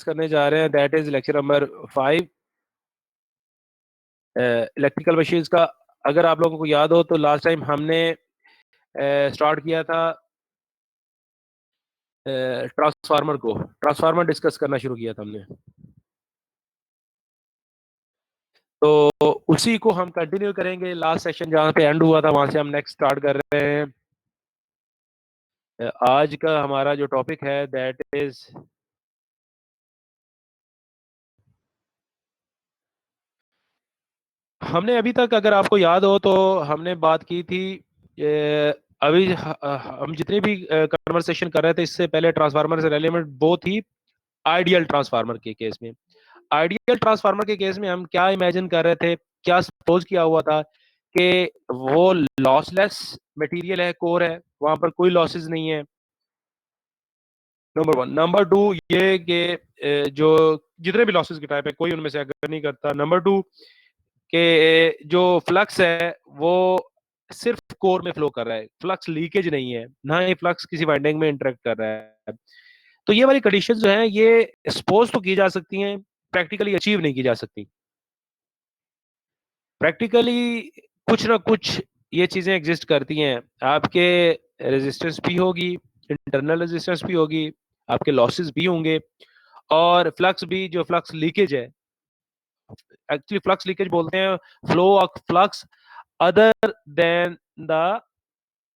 करने जा रहे हैं, that is lecture number 5 electrical machines का। अगर आप लोगों को याद हो तो लास्ट टाइम हमने स्टार्ट किया था ट्रांसफार्मर डिस्कस करना शुरू किया था हमने। तो उसी को हम कंटिन्यू करेंगे। लास्ट सेशन जहाँ पे एंड हुआ था वहां से हम नेक्स्ट स्टार्ट कर रहे हैं। आज का हमारा जो टॉपिक है दैट इज हमने अभी तक, अगर आपको याद हो तो हमने बात की थी अभी हम जितनी भी कन्वर्सेशन कर रहे थे इससे पहले ट्रांसफार्मर से रेलेवेंट वो थी आइडियल ट्रांसफार्मर के केस में। आइडियल ट्रांसफार्मर के केस में हम क्या इमेजिन कर रहे थे, क्या सपोज किया हुआ था कि वो लॉसलेस मटेरियल है, कोर है, वहां पर कोई लॉसेस नहीं है। नंबर 1। नंबर 2 ये कि जो जितने भी लॉसेस के टाइप है कोई उनमें से अगर नहीं करता। नंबर 2 कि जो फ्लक्स है वो सिर्फ कोर में फ्लो कर रहा है, फ्लक्स लीकेज नहीं है, ना ही फ्लक्स किसी वाइंडिंग में इंटरेक्ट कर रहा है। तो ये वाली कंडीशन जो है ये सपोज तो की जा सकती हैं, प्रैक्टिकली अचीव नहीं की जा सकती। प्रैक्टिकली कुछ ना कुछ ये चीजें एग्जिस्ट करती हैं। आपके रेजिस्टेंस भी होगी, इंटरनल रेजिस्टेंस भी होगी, आपके लॉसेस भी होंगे, और फ्लक्स भी, जो फ्लक्स लीकेज है, एक्चुअली फ्लक्स लीकेज बोलते हैं flow of flux other than the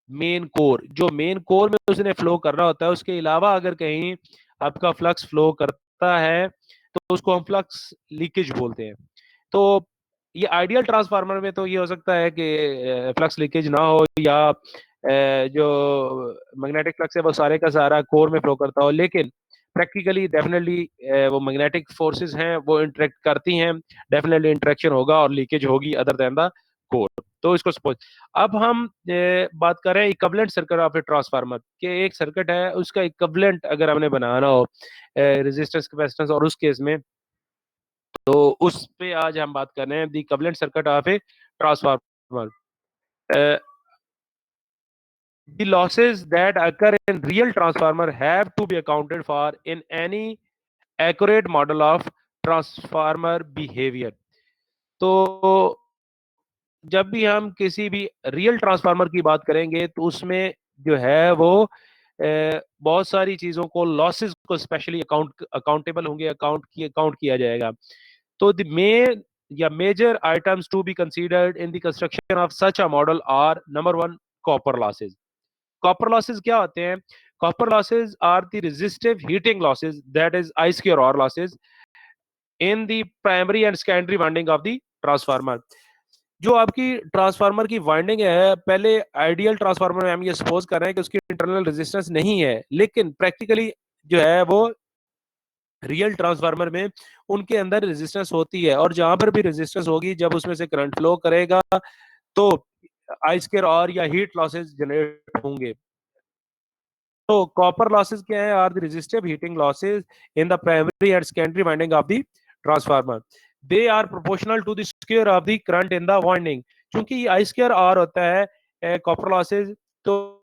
main core. जो मेन कोर में उसने फ्लो करना होता है उसके अलावा अगर कहीं आपका फ्लक्स फ्लो करता है तो उसको हम फ्लक्स लीकेज बोलते हैं। तो ये आइडियल ट्रांसफार्मर में तो ये हो सकता है कि फ्लक्स लीकेज ना हो, या जो मैग्नेटिक फ्लक्स है वो सारे का सारा कोर में फ्लो करता हो, लेकिन प्रैक्टिकली डेफिनेटली वो मैग्नेटिक फोर्सेस हैं वो इंटरेक्ट करती हैं, डेफिनेटली इंटरेक्शन होगा और लीकेज होगी अदर देन द कोर। तो इसको सपोज अब हम बात कर रहे हैं equivalent circuit of a transformer के। एक सर्किट है उसका इक्विवेलेंट अगर हमने बनाना हो रेजिस्टेंस कैपेसिटेंस और उस केस में, तो उस पे आज हम बात कर रहे हैं the equivalent circuit of a transformer. The losses that occur in real transformer have to be accounted for in any accurate model of transformer behavior. तो जब भी हम किसी भी रियल ट्रांसफार्मर की बात करेंगे तो उसमें जो है वो बहुत सारी चीजों को, लॉसेस को स्पेशली अकाउंटेबल होंगे, अकाउंट किया जाएगा। तो द मेन या major items to be considered in the construction of such a model are number 1 copper losses. Copper losses क्या होते हैं? Copper losses are the resistive heating losses, that is I square R losses in the primary and secondary winding of the transformer. जो आपकी transformer की winding है, पहले ideal transformer में हम ये सपोज कर रहे हैं कि उसकी इंटरनल रेजिस्टेंस नहीं है, लेकिन प्रैक्टिकली जो है वो रियल ट्रांसफार्मर में उनके अंदर रेजिस्टेंस होती है, और जहां पर भी रेजिस्टेंस होगी जब उसमें से करंट फ्लो करेगा तो आई स्क्वायर आर या हीट लॉसेज जनरेट होंगे। तो कॉपर लॉसेज क्या है? Are the resistive heating losses in the primary and secondary winding of the transformer. They are proportional to the square of the current in the winding. क्योंकि I square are होता है copper losses, तो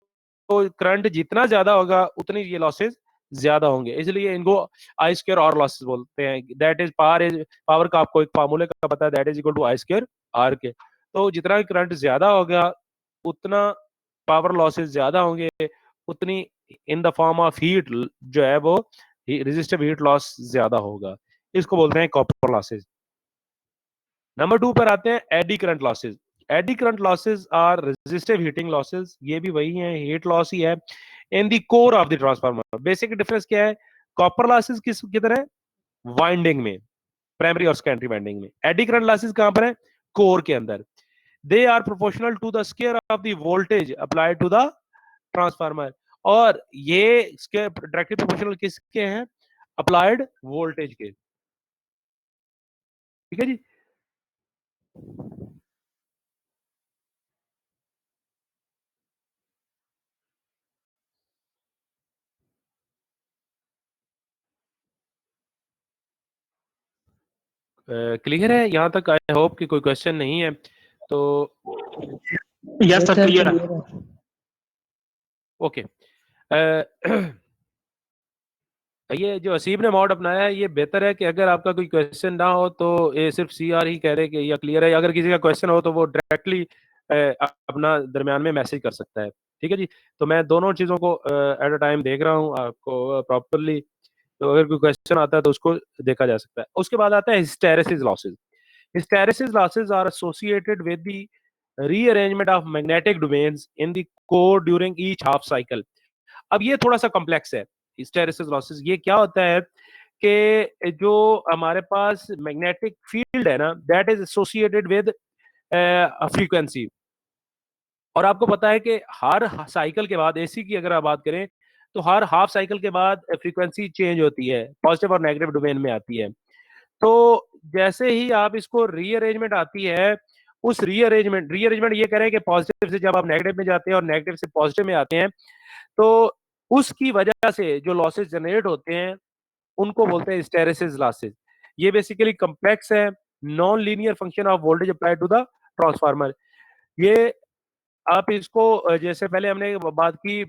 current जितना ज्यादा होगा उतनी ये losses ज्यादा होंगे, इसलिए इनको आई स्क्वायर आर लॉसेज बोलते हैं। दैट इज पावर का आपको एक फार्मूले का पता है, that is equal to I square R के। तो जितना करंट ज्यादा होगा उतना पावर लॉसेज ज्यादा होंगे, उतनी in the form of heat जो है वो रेजिस्टिव हीट लॉस ज्यादा होगा। इसको बोलते हैं कॉपर लॉसेज। नंबर 2 पर आते हैं eddy current losses. Eddy current losses are resistive heating losses, ये भी वही है, हीट लॉस ही है in the core of the transformer. Basic difference क्या है? कॉपर लॉसेज किधर है? वाइंडिंग में, प्राइमरी और सेकेंडरी वाइंडिंग में। एडी करंट लॉसेज कहां पर है? कोर के अंदर। They are proportional to the square of the voltage applied to the transformer. और ये डायरेक्टली प्रोपोर्शनल किसके हैं? अप्लाइड वोल्टेज के। ठीक है जी। क्लियर है यहाँ तक? आई होप कि कोई क्वेश्चन नहीं है। तो यस सर, क्लियर है। ओके। ये जो असीब ने मॉड अपनाया है ये बेहतर है कि अगर आपका कोई क्वेश्चन ना हो तो ये सिर्फ CR ही कह रहे कि या क्लियर है। अगर किसी का क्वेश्चन हो तो वो डायरेक्टली अपना दरमियान में मैसेज कर सकता है। ठीक है जी। तो मैं दोनों चीज़ों को एट अ टाइम देख रहा हूँ आपको प्रॉपरली। तो अगर कोई क्वेश्चन आता है तो उसको देखा जा सकता है। उसके बाद आता है hysteresis losses. Hysteresis losses are associated with the rearrangement of magnetic domains in the core during each half cycle. अब ये थोड़ा सा कॉम्प्लेक्स है। हिस्टेरेसिस लॉसेस ये क्या होता है कि जो हमारे पास मैग्नेटिक फील्ड है ना that is associated with frequency. और आपको पता है कि हर साइकिल के बाद एसी की अगर आप बात करें तो हर हाफ साइकिल के बाद फ्रीक्वेंसी चेंज होती है, पॉजिटिव और नेगेटिव डोमेन में आती है। तो जैसे ही आप इसको रीअरेंजमेंट आती है, उस रीअरेंजमेंट ये कह रहे हैं कि पॉजिटिव से जब आप नेगेटिव में जाते हैं और नेगेटिव से पॉजिटिव में आते हैं, तो उसकी वजह से जो लॉसेस जनरेट होते हैं उनको बोलते हैं हिस्टेरेसिस लॉसेस। ये बेसिकली कॉम्प्लेक्स है, non linear function of voltage applied to the transformer. ये आप इसको जैसे पहले हमने बात की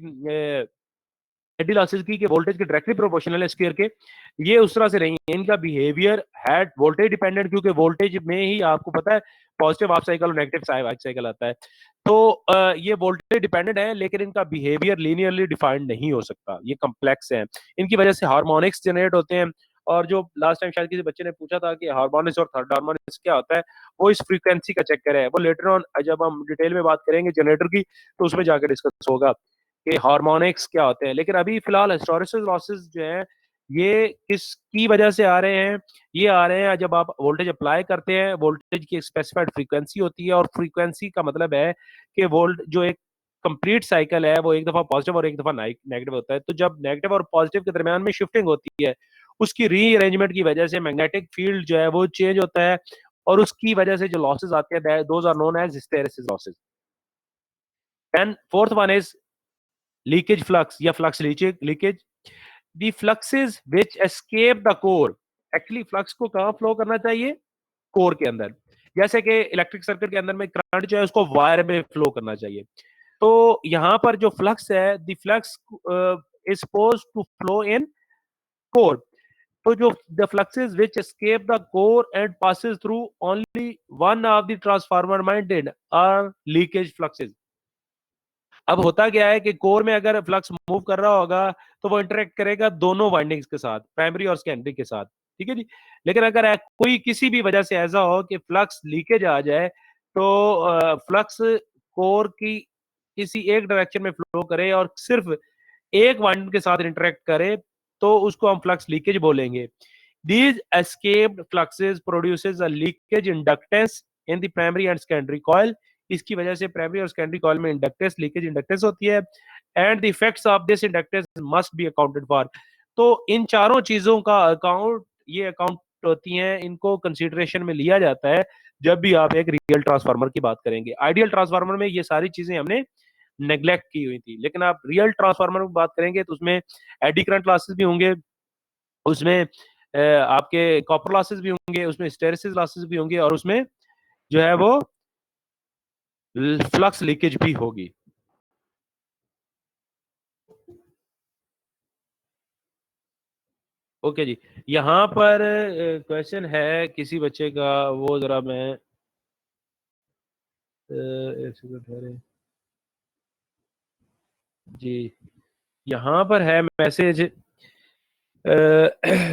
एडी लॉसेस की वोल्टेज के डायरेक्टली प्रोपोर्शनल है स्क्वायर के। ये उस तरह से नहीं है, इनका बिहेवियर है वोल्टेज डिपेंडेंट, क्योंकि वोल्टेज में ही आपको पता है पॉजिटिव हाफ साइकिल और नेगेटिव हाफ साइकिल आता है। तो ये वोल्टेज डिपेंडेंट है लेकिन इनका बिहेवियर लीनियरली डिफाइंड नहीं हो सकता, ये कम्प्लेक्स है। इनकी वजह से हार्मोनिक्स जनरेट होते हैं। और जो लास्ट टाइम शायद किसी बच्चे ने पूछा था कि हार्मोनिक्स और थर्ड हार्मोनिक्स क्या होता है, वो इस फ्रीक्वेंसी का चक्कर है। वो लेटर ऑन जब हम डिटेल में बात करेंगे जनरेटर की तो उसमें जाकर डिस्कस होगा कि हार्मोनिक्स क्या होते हैं। लेकिन अभी फिलहाल हिस्टोरेसिस लॉसेस जो है ये किसकी वजह से आ रहे हैं? ये आ रहे हैं जब आप वोल्टेज अप्लाई करते हैं, वोल्टेज की एक स्पेसिफाइड फ्रीक्वेंसी होती है और फ्रीक्वेंसी का मतलब है कि वोल्ट जो एक कंप्लीट साइकिल है वो एक दफा पॉजिटिव और एक दफा नेगेटिव होता है। तो जब नेगेटिव और पॉजिटिव के दरमियान में शिफ्टिंग होती है, उसकी रीअरेंजमेंट की वजह से मैग्नेटिक फील्ड जो है वो चेंज होता है और उसकी वजह से जो लॉसेस आते हैं those are known as hysteresis losses. And fourth one is leakage flux या flux leakage. The fluxes which escape the core, actually flux को कहां फ्लो करना चाहिए? कोर के अंदर। जैसे कि इलेक्ट्रिक सर्किट के अंदर में करंट जो है उसको वायर में फ्लो करना चाहिए। तो यहां पर जो फ्लक्स है the flux is suppose to flow in core. तो जो the fluxes which escape the core and passes through only one of the transformer minded are leakage fluxes. अब होता क्या है कि कोर में अगर फ्लक्स मूव कर रहा होगा तो वो इंटरेक्ट करेगा दोनों वाइंडिंग्स के साथ, प्राइमरी और सेकेंडरी के साथ। ठीक है जी। लेकिन अगर कोई किसी भी वजह से ऐसा हो कि फ्लक्स लीकेज आ जाए तो फ्लक्स कोर की किसी एक डायरेक्शन में फ्लो करे और सिर्फ एक वाइंडिंग के साथ इंटरेक्ट करे तो उसको हम फ्लक्स लीकेज बोलेंगे। These escaped fluxes produces a leakage inductance in the primary and secondary coil। इसकी वजह से प्राइमरी और सेकेंडरी कॉइल में इंडक्टेंस लीकेज इंडक्टेंस होती है। And the effects of this inductance must be accounted for. तो इन चारों चीजों का अकाउंट होती हैं, इनको कंसीडरेशन में लिया जाता है जब भी आप एक रियल ट्रांसफार्मर की बात करेंगे। आइडियल ट्रांसफार्मर में ये सारी चीजें हमने नेग्लेक्ट की हुई थी, लेकिन आप रियल ट्रांसफार्मर की बात करेंगे तो उसमें एडी करंट लॉसेस भी होंगे, उसमें आपके कॉपर लॉसेस भी होंगे, उसमें हिस्टेरेसिस लॉसेस भी होंगे और उसमें जो है वो फ्लक्स लीकेज भी होगी। ओके जी। यहाँ पर क्वेश्चन है किसी बच्चे का, वो जरा मैं एक सेकंड ठहरे जी। यहाँ पर है message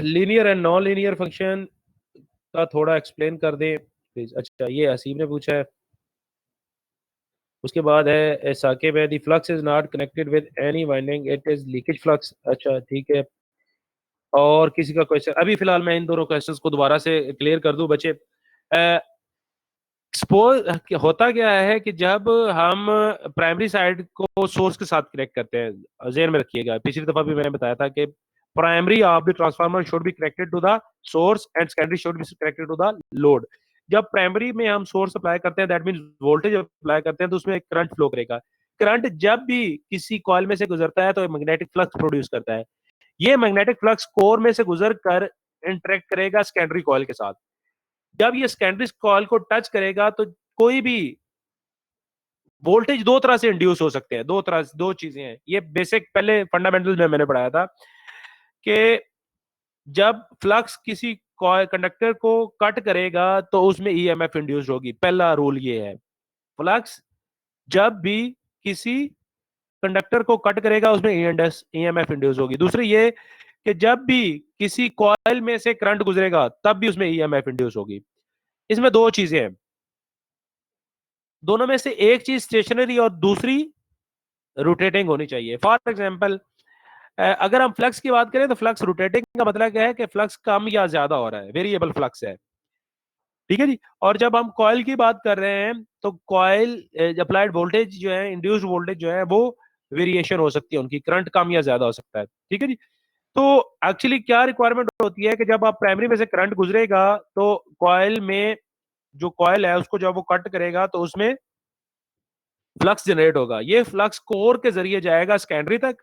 linear and non linear function का थोड़ा एक्सप्लेन कर दें प्लीज। अच्छा, ये असीम ने पूछा है। उसके बाद है साकिब है, the flux is not connected with any winding, it is leakage flux. अच्छा ठीक है। और किसी का क्वेश्चन, अभी फिलहाल मैं इन दोनों क्वेश्चंस को दोबारा से क्लियर कर दूं बच्चे। सपोज होता क्या है कि जब हम प्राइमरी साइड को सोर्स के साथ कनेक्ट करते हैं, ज़हन में रखिएगा पिछली दफा भी मैंने बताया था कि primary of the transformer should be connected to the source and secondary should be connected to the load. जब प्राइमरी में हम सोर्स अप्लाई करते हैं दैट मींस वोल्टेज अप्लाई करते हैं तो उसमें करंट फ्लो करेगा। करंट जब भी किसी कॉइल में से गुजरता है तो मैग्नेटिक फ्लक्स प्रोड्यूस करता है। ये मैग्नेटिक फ्लक्स कोर में से गुजर कर इंटरेक्ट करेगा सेकेंडरी कॉइल के साथ। जब ये सेकेंडरी कॉइल को टच करेगा तो कोई भी वोल्टेज दो तरह से इंड्यूस हो सकते हैं। दो चीजें हैं, ये बेसिक पहले फंडामेंटल में मैंने पढ़ाया था कि जब फ्लक्स किसी कंडक्टर को कट करेगा तो उसमें ईएमएफ इंड्यूस होगी। पहला रूल ये है। फ्लक्स जब भी किसी कंडक्टर को कट करेगा उसमें ईएमएफ इंड्यूस होगी। दूसरी ये कि जब भी किसी कॉइल में से करंट गुजरेगा तब भी उसमें ईएमएफ इंड्यूस होगी। इसमें दो चीजें हैं, दोनों में से एक चीज स्टेशनरी और दूसरी रोटेटिंग होनी चाहिए। फॉर एग्जाम्पल, अगर हम फ्लक्स की बात करें तो फ्लक्स रोटेटिंग का मतलब क्या है कि फ्लक्स कम या ज्यादा हो रहा है, वेरिएबल फ्लक्स है। ठीक है जी। और जब हम कॉइल की बात कर रहे हैं तो कॉइल अप्लाइड वोल्टेज जो है, इंड्यूस्ड वोल्टेज जो है, वो वेरिएशन हो सकती है, उनकी करंट कम या ज्यादा हो सकता है। ठीक है जी। तो एक्चुअली क्या रिक्वायरमेंट होती है कि जब आप प्राइमरी में से करंट गुजरेगा तो कॉइल में जो कॉइल है उसको जब वो कट करेगा तो उसमें फ्लक्स जनरेट होगा। ये फ्लक्स कोर के जरिए जाएगा सेकेंडरी तक।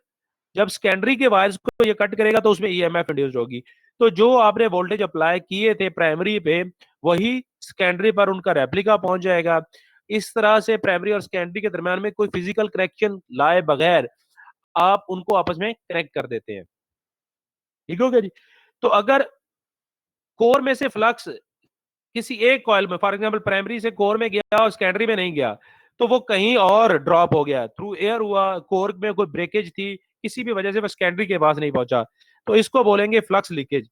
जब सेकेंडरी के वायर्स को ये कट करेगा तो उसमें ईएमएफ इंड्यूस होगी। तो जो आपने वोल्टेज अप्लाई किए थे प्राइमरी पे, वही सेकेंडरी पर उनका रेप्लिका पहुंच जाएगा। इस तरह से प्राइमरी और सेकेंडरी के दरम्यान में कोई फिजिकल कनेक्शन लाए बगैर आप उनको आपस में कनेक्ट कर देते हैं। ठीक हो गया जी। तो अगर कोर में से फ्लक्स किसी एक कॉइल में, फॉर एग्जांपल प्राइमरी से कोर में गया और सेकेंडरी में नहीं गया, तो वो कहीं और ड्रॉप हो गया, थ्रू एयर हुआ, कोर में कोई ब्रेकेज थी, किसी भी वजह से वो सेकेंडरी के पास नहीं पहुंचा, तो इसको बोलेंगे फ्लक्स लीकेज।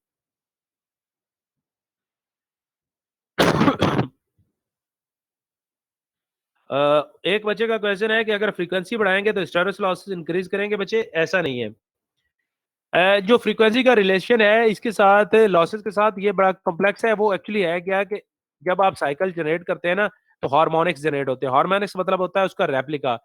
एक बच्चे का क्वेश्चन है कि अगर फ्रीक्वेंसी बढ़ाएंगे तो हिस्टेरेसिस लॉसेस इंक्रीज करेंगे। बच्चे ऐसा नहीं है। जो फ्रीक्वेंसी का रिलेशन है इसके साथ लॉसेस के साथ, ये बड़ा कॉम्प्लेक्स है। वो एक्चुअली है क्या कि जब आप साइकिल जनरेट करते हैं ना तो हार्मोनिक्स जनरेट होते हैं। हार्मोनिक्स मतलब होता है उसका रेप्लिका।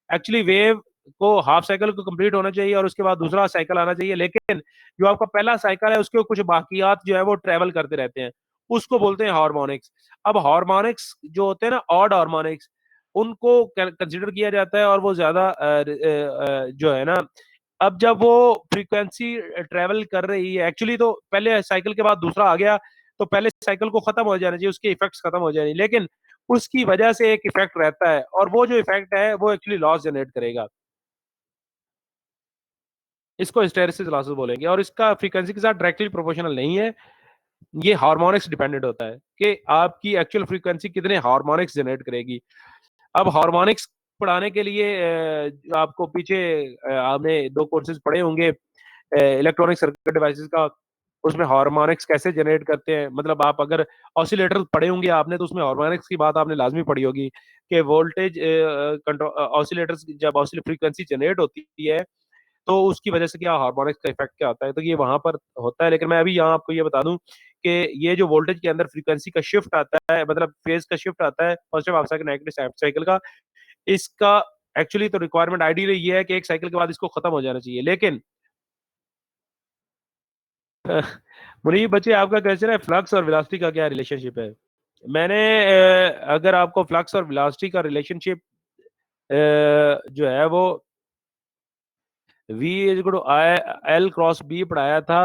एक्चुअली वेव को हाफ साइकिल को कंप्लीट होना चाहिए और उसके बाद दूसरा साइकिल आना चाहिए, लेकिन जो आपका पहला साइकिल है उसके कुछ बाकियात जो है वो ट्रेवल करते रहते हैं, उसको बोलते हैं हार्मोनिक्स। अब हार्मोनिक्स जो होते हैं ना, ऑड हार्मोनिक्स, उनको कंसिडर किया जाता है और वो ज्यादा जो है ना, अब जब वो फ्रीक्वेंसी ट्रेवल कर रही है, एक्चुअली तो पहले साइकिल के बाद दूसरा आ गया, तो पहले साइकिल को खत्म हो जाना चाहिए, उसके इफेक्ट्स खत्म हो जाने, लेकिन उसकी वजह से एक इफेक्ट रहता है और वो जो इफेक्ट है वो एक्चुअली लॉस जनरेट करेगा। इसको हिस्टेरेसिस लॉसेस बोलेंगे और इसका फ्रीक्वेंसी के साथ डायरेक्टली प्रोपोर्शनल नहीं है। ये हार्मोनिक्स डिपेंडेंट होता है कि आपकी एक्चुअल फ्रीक्वेंसी कितने हार्मोनिक्स जनरेट करेगी। अब हार्मोनिक्स पढ़ाने के लिए आपको पीछे आपने दो कोर्सेज पढ़े होंगे इलेक्ट्रॉनिक सर्किट डिवाइसेस का, उसमें हार्मोनिक्स कैसे जनरेट करते हैं। मतलब आप अगर ऑसिलेटर पढ़े होंगे आपने तो उसमें हार्मोनिक्स की बात आपने लाजमी पढ़ी होगी कि वोल्टेज कंट्रोल ऑसिलेटर्स जब ऑसिल फ्रीक्वेंसी जनरेट होती है तो उसकी वजह से क्या हार्मोनिक्स का इफेक्ट क्या होता है, तो ये वहां पर होता है। लेकिन मैं अभी यहाँ आपको ये बता दूं कि ये जो वोल्टेज के अंदर फ्रीक्वेंसी का शिफ्ट आता है, मतलब फेज का शिफ्ट आता है positive half cycle negative cycle का, इसका एक्चुअली तो रिक्वायरमेंट आइडियली ये है कि एक साइकिल के बाद इसको खत्म हो जाना चाहिए। लेकिन मुनीब बच्चे, आपका क्वेश्चन है फ्लक्स और वेलोसिटी का क्या रिलेशनशिप है। मैंने अगर आपको फ्लक्स और वेलोसिटी का रिलेशनशिप जो है वो V is equal to I L cross B पढ़ाया था।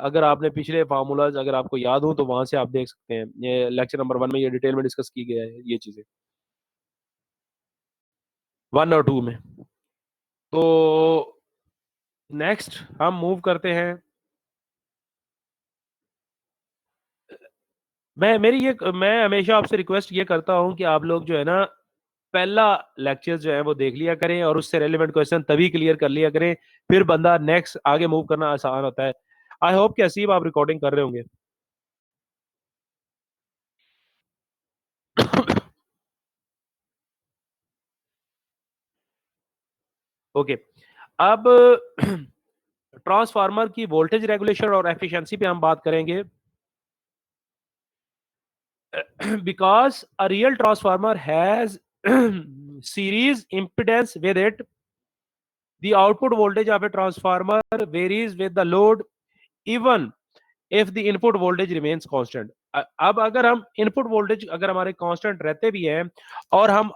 अगर आपने पिछले फार्मूलाज अगर आपको याद हो तो वहां से आप देख सकते हैं, ये लेक्चर नंबर 1 में ये डिटेल में डिस्कस की गया है ये चीजें, 1 और 2 में। तो नेक्स्ट हम मूव करते हैं। मैं हमेशा आपसे रिक्वेस्ट ये करता हूं कि आप लोग जो है ना पहला लेक्चर जो है वो देख लिया करें और उससे रेलिवेंट क्वेश्चन तभी क्लियर कर लिया करें, फिर बंदा नेक्स्ट आगे मूव करना आसान होता है। आई होप कि असीब आप रिकॉर्डिंग कर रहे होंगे। ओके। अब ट्रांसफार्मर की वोल्टेज रेगुलेशन और एफिशिएंसी पे हम बात करेंगे। Because a real transformer has series impedance with it, the output voltage of a transformer varies with the load even if the input voltage remains constant। अब अगर हम इनपुट वोल्टेज अगर हमारे कांस्टेंट रहते भी हैं और हम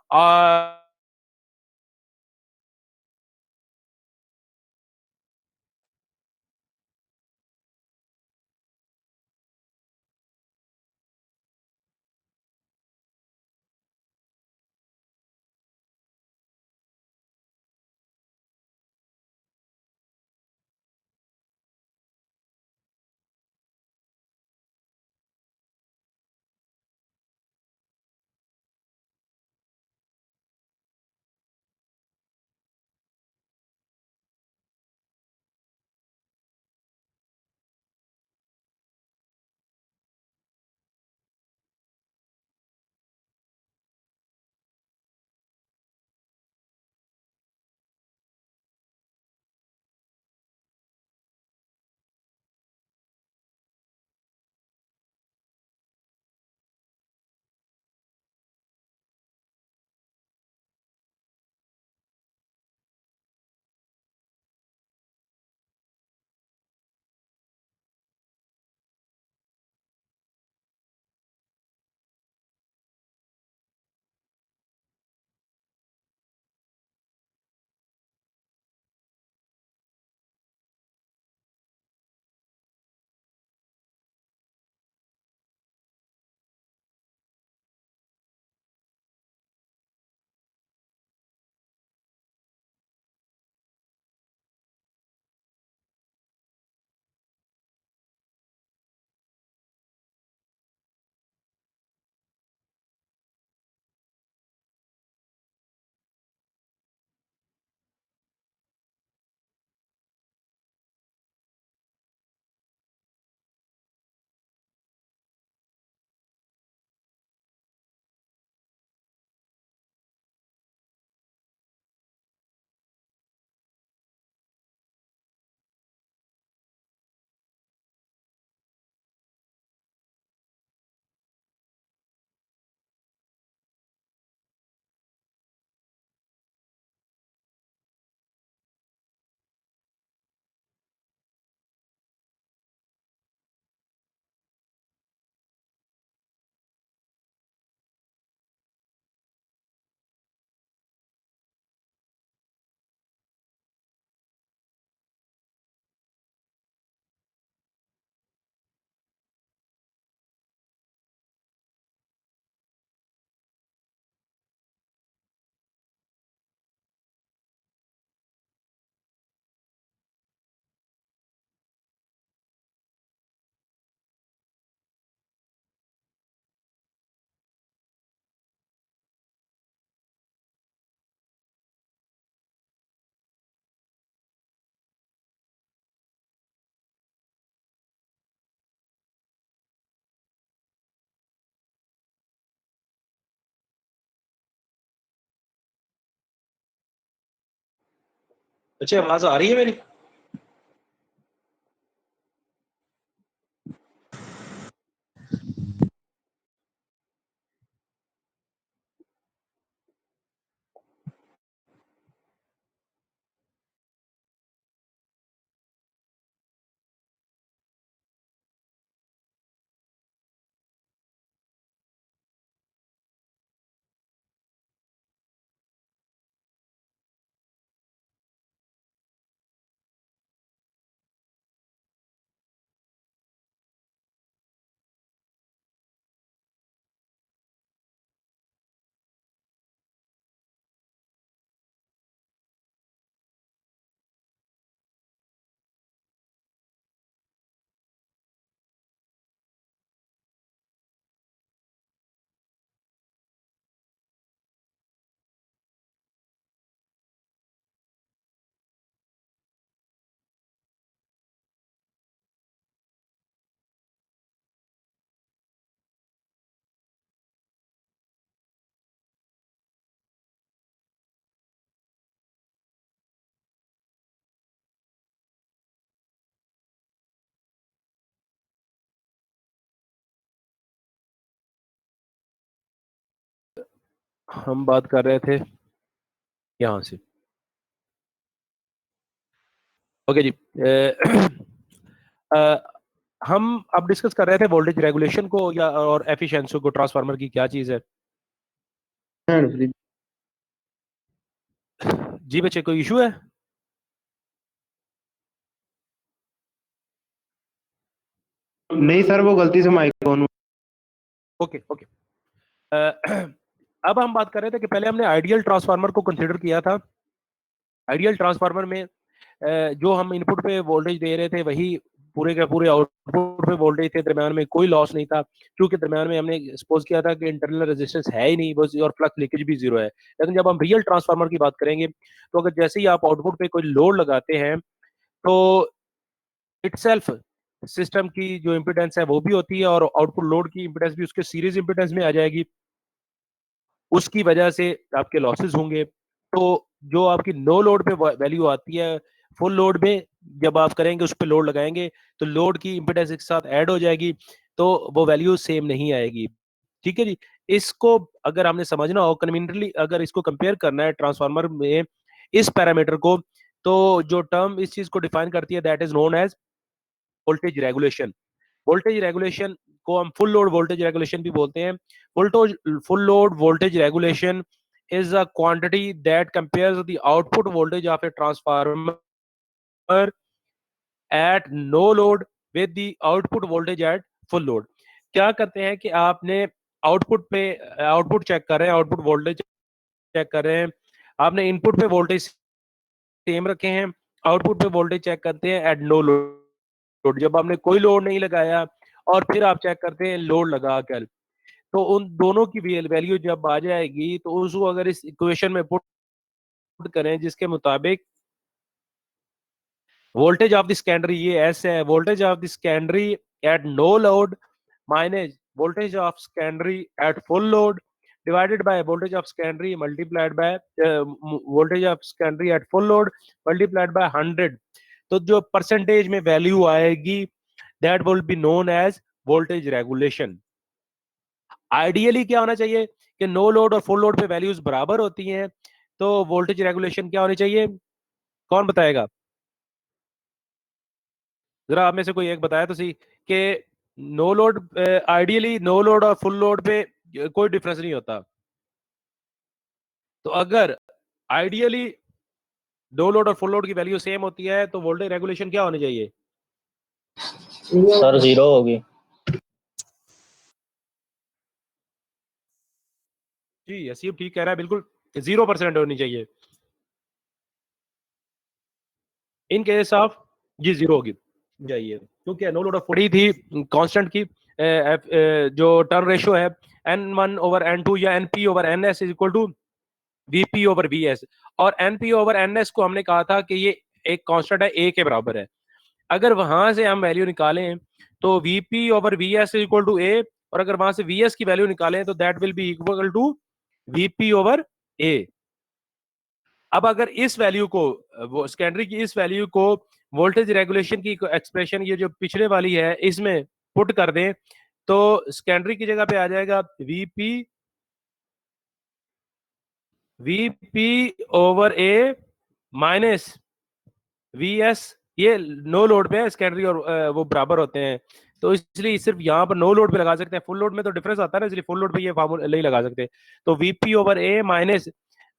अच्छा, आवाज आ रही है मेरी? हम बात कर रहे थे यहाँ से। ओके जी। अ, हम अब डिस्कस कर रहे थे वोल्टेज रेगुलेशन को या और एफिशिएंसी को, ट्रांसफार्मर की क्या चीज है। जी बच्चे, कोई इशू है? नहीं सर, वो गलती से माइक ऑन। Okay okay. अब हम बात कर रहे थे कि पहले हमने आइडियल ट्रांसफार्मर को कंसीडर किया था। आइडियल ट्रांसफार्मर में जो हम इनपुट पे वोल्टेज दे रहे थे वही पूरे के पूरे आउटपुट पे वोल्टेज थे, दरम्यान में कोई लॉस नहीं था, क्योंकि दरम्यान में हमने सपोज किया था कि इंटरनल रेजिस्टेंस है ही नहीं बस, और फ्लक्स लीकेज भी जीरो है। लेकिन जब हम रियल ट्रांसफार्मर की बात करेंगे तो अगर जैसे ही आप आउटपुट पे कोई लोड लगाते हैं तो इटसेल्फ सिस्टम की जो इम्पिडेंस है वो भी होती है और आउटपुट लोड की इम्पिडेंस भी उसके सीरीज इम्पिडेंस में आ जाएगी, उसकी वजह से आपके लॉसेस होंगे। तो जो आपकी नो लोड पे वैल्यू आती है, फुल लोड में जब आप करेंगे उस पर लोड लगाएंगे तो लोड की इम्पिडेंस के साथ ऐड हो जाएगी, तो वो वैल्यू सेम नहीं आएगी। ठीक है जी। इसको अगर हमने समझना हो कन्वीनियंटली, अगर इसको कंपेयर करना है ट्रांसफार्मर में इस पैरामीटर को, तो जो टर्म इस चीज को डिफाइन करती है that is known as voltage regulation. Voltage regulation को हम फुल लोड वोल्टेज रेगुलेशन भी बोलते हैं। Full load voltage regulation is a quantity that compares the output voltage of a transformer at no load with the output voltage at full load। क्या करते हैं कि आपने आउटपुट पे आउटपुट चेक कर रहे हैं, आउटपुट वोल्टेज चेक कर रहे हैं, आपने इनपुट पे वोल्टेज सेम रखे हैं, आउटपुट पे वोल्टेज चेक करते हैं एट नो लोड, जब आपने कोई लोड नहीं लगाया और फिर आप चेक करते हैं लोड लगा कर, तो उन दोनों की वैल्यू जब आ जाएगी तो उसको अगर इस इक्वेशन में पुट करें जिसके मुताबिक वोल्टेज ऑफ द सेकेंडरी, ये एस है, voltage of the secondary at no load minus voltage of secondary at full load divided by voltage of secondary multiplied by voltage of secondary at full load multiplied by 100। तो जो percentage में value आएगी that will be known as voltage regulation. Ideally क्या होना चाहिए कि no load और full load पे वैल्यूज बराबर होती हैं, तो वोल्टेज रेगुलेशन क्या होनी चाहिए, कौन बताएगा? जरा आप में से कोई एक बताया तो सही कि no load, ideally no load और फुल लोड पे कोई डिफरेंस नहीं होता, तो अगर आइडियली नो लोड और फुल लोड की वैल्यू सेम होती है तो वोल्टेज रेगुलेशन क्या होनी चाहिए? सर 0 होगी। जी असीम ठीक कह रहा है, बिल्कुल 0% होनी चाहिए। इन केस ऑफ जी 0 होगी जाइए, क्योंकि नो लोड ऑफ 40 थी कांस्टेंट की जो टर्न रेशियो है N1/N2 या NP/NS is equal to VP over VS, और NP/NS को हमने कहा था कि ये एक कांस्टेंट है, ए के बराबर है। अगर वहां से हम वैल्यू निकालें तो VP/VS इज इक्वल टू ए, और अगर वहां से VS की वैल्यू निकालें तो that will be equal to VP/A। अब अगर इस वैल्यू को, वो सेकेंडरी की इस वैल्यू को वोल्टेज रेगुलेशन की एक्सप्रेशन ये जो पिछले वाली है इसमें पुट कर दें, तो सेकेंडरी की जगह पे आ जाएगा VP over A minus VS. ये नो लोड पे है सेकेंडरी और वो बराबर होते हैं, तो इसलिए सिर्फ यहाँ पर नो लोड पे लगा सकते हैं। फुल लोड में तो डिफरेंस आता है ना, इसलिए फुल लोड पे ये फार्मूला नहीं लगा सकते। तो VP over A minus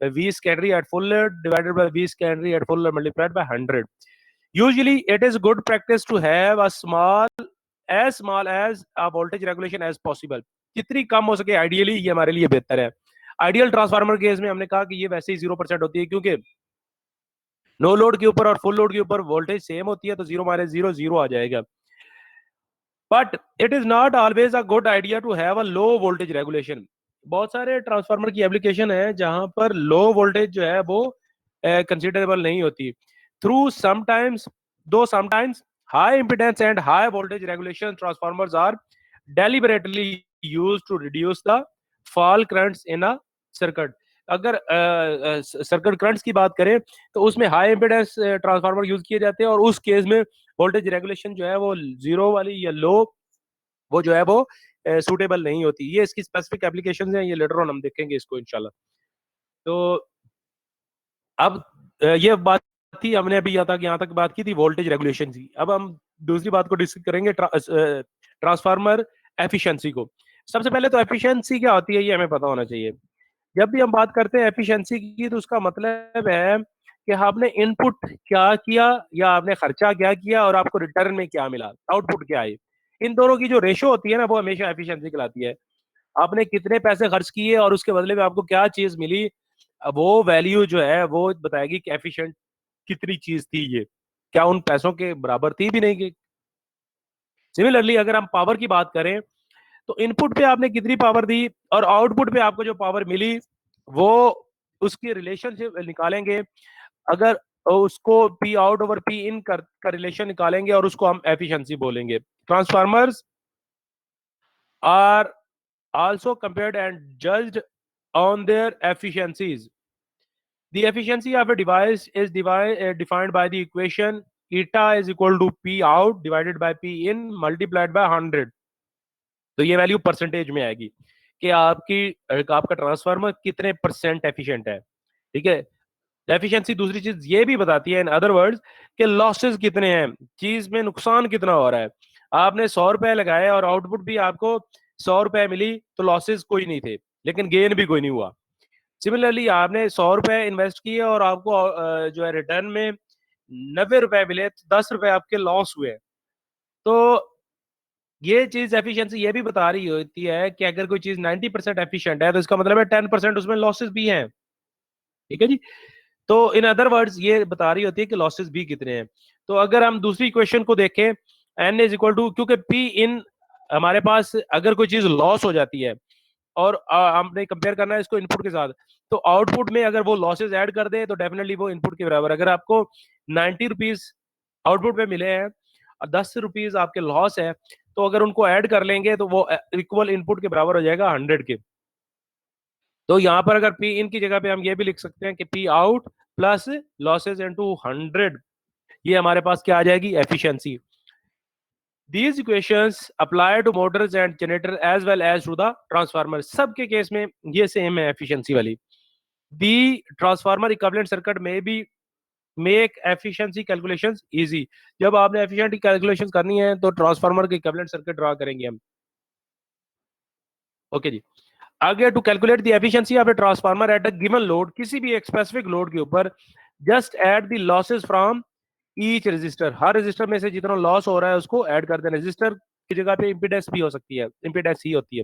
V secondary at full load divided by V secondary at full load multiplied by 100। Usually it is good practice to have a small as a voltage regulation as possible। जितनी कम हो सके ideally ये हमारे लिए बेहतर है। Ideal transformer case में हमने कहा कि ये वैसे ही 0% होती है, क्योंकि नो लोड के ऊपर और फुल लोड के ऊपर वोल्टेज सेम होती है, तो 0 माइनस 0 0 आ जाएगा। But it is not always a good idea to have a low voltage regulation. बहुत सारे ट्रांसफार्मर की एप्लीकेशन है जहां पर लो वोल्टेज जो है वो कंसिडरेबल नहीं होती। Through sometimes though sometimes high impedance and high voltage regulation transformers are deliberately used to reduce the fall currents in a circuit। अगर सर्किट करंट्स की बात करें तो उसमें हाई इम्पिडेंस ट्रांसफार्मर यूज किए जाते हैं, और उस केस में वोल्टेज रेगुलेशन जो है वो जीरो वाली या लो वो जो है वो सूटेबल नहीं होती। ये इसकी स्पेसिफिक एप्लीकेशन है, ये लेटर ऑन हम देखेंगे इसको इंशाल्लाह। तो अब ये बात थी, हमने अभी यहाँ तक बात की थी वोल्टेज रेगुलेशन की। अब हम दूसरी बात को डिस्कस करेंगे, ट्रांसफार्मर एफिशिएंसी को। सबसे पहले तो एफिशिएंसी क्या होती है ये हमें पता होना चाहिए। जब भी हम बात करते हैं एफिशिएंसी की, तो उसका मतलब है कि आपने इनपुट क्या किया या आपने खर्चा क्या किया और आपको रिटर्न में क्या मिला, आउटपुट क्या है। इन दोनों की जो रेशो होती है ना, वो हमेशा एफिशिएंसी कहलाती है। आपने कितने पैसे खर्च किए और उसके बदले में आपको क्या चीज मिली, वो वैल्यू जो है वो बताएगी कि एफिशिएंट कितनी चीज थी ये, क्या उन पैसों के बराबर थी भी नहीं की। सिमिलरली अगर हम पावर की बात करें, तो इनपुट पे आपने कितनी पावर दी और आउटपुट पे आपको जो पावर मिली, वो उसकी रिलेशनशिप निकालेंगे। अगर उसको P out over P in का रिलेशन निकालेंगे और उसको हम एफिशिएंसी बोलेंगे। Transformers are also compared and judged on their efficiencies. The efficiency of a device is defined by the equation eta is equal to P out divided by P in multiplied by 100। तो ये value percentage में आएगी कि आपका transformer कितने percent efficient है। ठीक है, एफिशिएंसी दूसरी चीज ये भी बताती है इन अदर वर्ड्स कि लॉसेस कितने हैं, चीज में नुकसान कितना हो रहा है। आपने 100 रुपए लगाए और आउटपुट भी आपको 100 रुपए मिली, तो लॉसेस कोई नहीं थे लेकिन गेन भी कोई नहीं हुआ। सिमिलरली आपने 100 रुपए इन्वेस्ट किए और आपको जो है रिटर्न में 90 रुपए मिले, तो 10 रुपए आपके लॉस हुए। तो ये चीज एफिशिएंसी ये भी बता रही होती है कि अगर कोई चीज 90% एफिशिएंट है, तो इसका मतलब है 10% उसमें लॉसेस भी हैं। ठीक है जी। तो इन अदर वर्ड्स ये बता रही होती है कि लॉसेस भी कितने हैं। तो अगर हम दूसरी इक्वेशन को देखें, एन इज इक्वल टू, क्योंकि पी इन हमारे पास अगर कोई चीज लॉस हो जाती है और हमने कंपेयर करना है इसको इनपुट के साथ, तो आउटपुट में अगर वो लॉसेस ऐड कर दे तो डेफिनेटली वो इनपुट के बराबर। अगर आपको 90 रुपीज आउटपुट में मिले हैं और 10 रुपीज आपके लॉस है, तो अगर उनको ऐड कर लेंगे तो वो इक्वल इनपुट के बराबर हो जाएगा 100 के। तो यहाँ पर अगर पी इन की जगह पे हम ये भी लिख सकते हैं कि P out plus losses into 100, ये हमारे पास क्या आ जाएगी, efficiency. These equations apply to motors and generator as well as to the transformer। सबके केस में ये सेम है एफिशिएंसी वाली। The transformer equivalent circuit may be make efficiency calculations easy। जब आपने efficiency calculations करनी है तो ट्रांसफार्मर के equivalent circuit ड्रा करेंगे हम। ओके जी, आगे to calculate the efficiency of a transformer at a given load, किसी भी एक स्पेसिफिक लोड के ऊपर just add the losses from each resistor. हर रजिस्टर में से जितना लॉस हो रहा है उसको ऐड कर देना। रजिस्टर की जगह पे इंपीडेंस भी हो सकती है, इंपीडेंस ही होती है।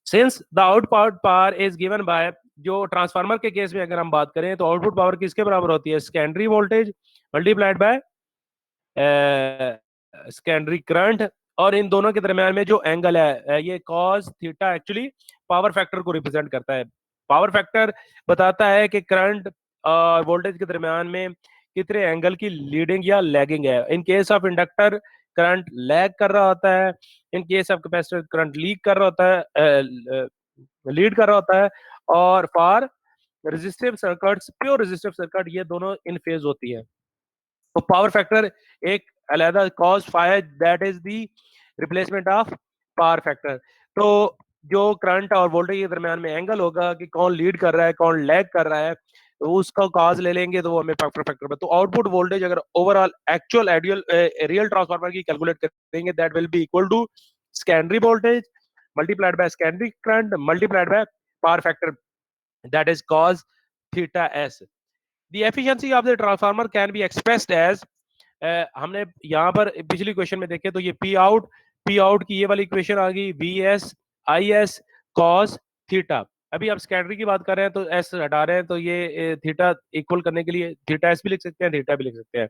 Since the output power is given by, जो ट्रांसफार्मर के केस में अगर हम बात करें तो आउटपुट पावर किसके बराबर होती है, secondary voltage multiplied by secondary current, और इन दोनों के दरमियान में जो एंगल है ये cos theta actually power factor को रिप्रेजेंट करता है। पावर फैक्टर बताता है कि करंट और वोल्टेज के दरमियान में कितने एंगल की लीडिंग या लैगिंग है। In case of inductor current lag कर रहा होता है, in case of capacitor current lead कर रहा होता है, और for resistive circuits, pure resistive circuit, ये दोनों इन फेज होती है। तो पावर फैक्टर एक अलहदा cause fire, that is the replacement of power factor. तो जो करंट और वोल्टेज के दरमियान में एंगल होगा कि कौन लीड कर रहा है कौन लैग कर रहा है, तो उसका कॉज ले लेंगे तो वो हमें पावर फैक्टर में। तो आउटपुट वोल्टेज अगर overall actual ideal real transformer की कैलकुलेट करेंगे, that will be equal to secondary voltage multiplied by secondary current multiplied by power factor, that is cos theta s. The efficiency of the transformer can be expressed as हमने यहाँ पर पिछली question में देखे तो ये P out की ये वाली इक्वेशन आ गई, V S I S cos theta. अभी आप सेकेंडरी की बात कर रहे हैं तो एस हटा रहे हैं, तो ये थीटा इक्वल करने के लिए थीटा एस भी लिख सकते हैं, थीटा भी लिख सकते हैं।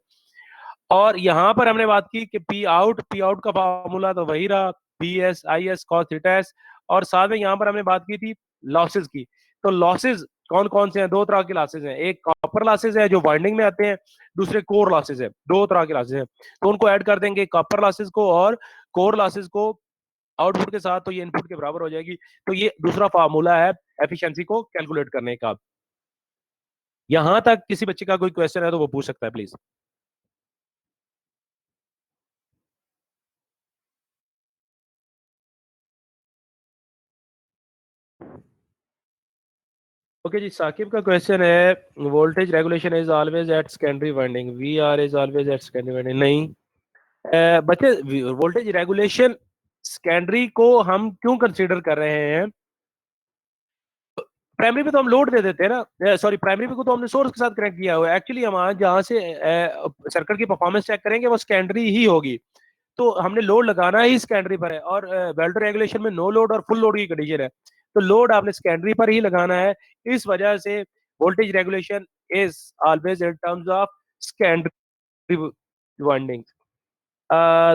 और यहाँ पर हमने बात की कि पी आउट का फॉर्मूला तो वही रहा, P S I S cos theta S. और साथ में यहाँ पर हमने बात की थी लॉसेस की। तो लॉसेस कौन कौन से हैं? दो तरह के लॉसेस हैं, एक कॉपर लॉसेस है जो वाइंडिंग में आते हैं, दूसरे कोर लॉसेस है। दो तरह के लॉसेस हैं, तो उनको ऐड कर देंगे कॉपर लॉसेस को और कोर लॉसेस को आउटपुट के साथ, तो ये इनपुट के बराबर हो जाएगी। तो ये दूसरा फार्मूला है एफिशिएंसी को कैलकुलेट करने का। यहां तक किसी बच्चे का कोई क्वेश्चन है तो वो पूछ सकता है प्लीज। ओके जी, साकिब का क्वेश्चन है voltage regulation is always at secondary winding, V R is always at secondary winding. नहीं बच्चे, वोल्टेज रेगुलेशन सेकेंडरी को हम क्यों कंसीडर कर रहे हैं? प्राइमरी पे तो हम लोड दे देते हैं ना, सॉरी प्राइमरी पे को तो हमने सोर्स के साथ कनेक्ट किया हुआ है। एक्चुअली हम जहाँ से सर्किट की परफॉर्मेंस चेक करेंगे वो सेकेंडरी ही होगी, तो हमने लोड लगाना ही सेकेंडरी पर है। और वेल्डर रेगुलेशन में नो लोड और फुल लोड की कंडीशन है, तो लोड आपने सेकेंडरी पर ही लगाना है। इस वजह से voltage regulation is always in terms of secondary winding.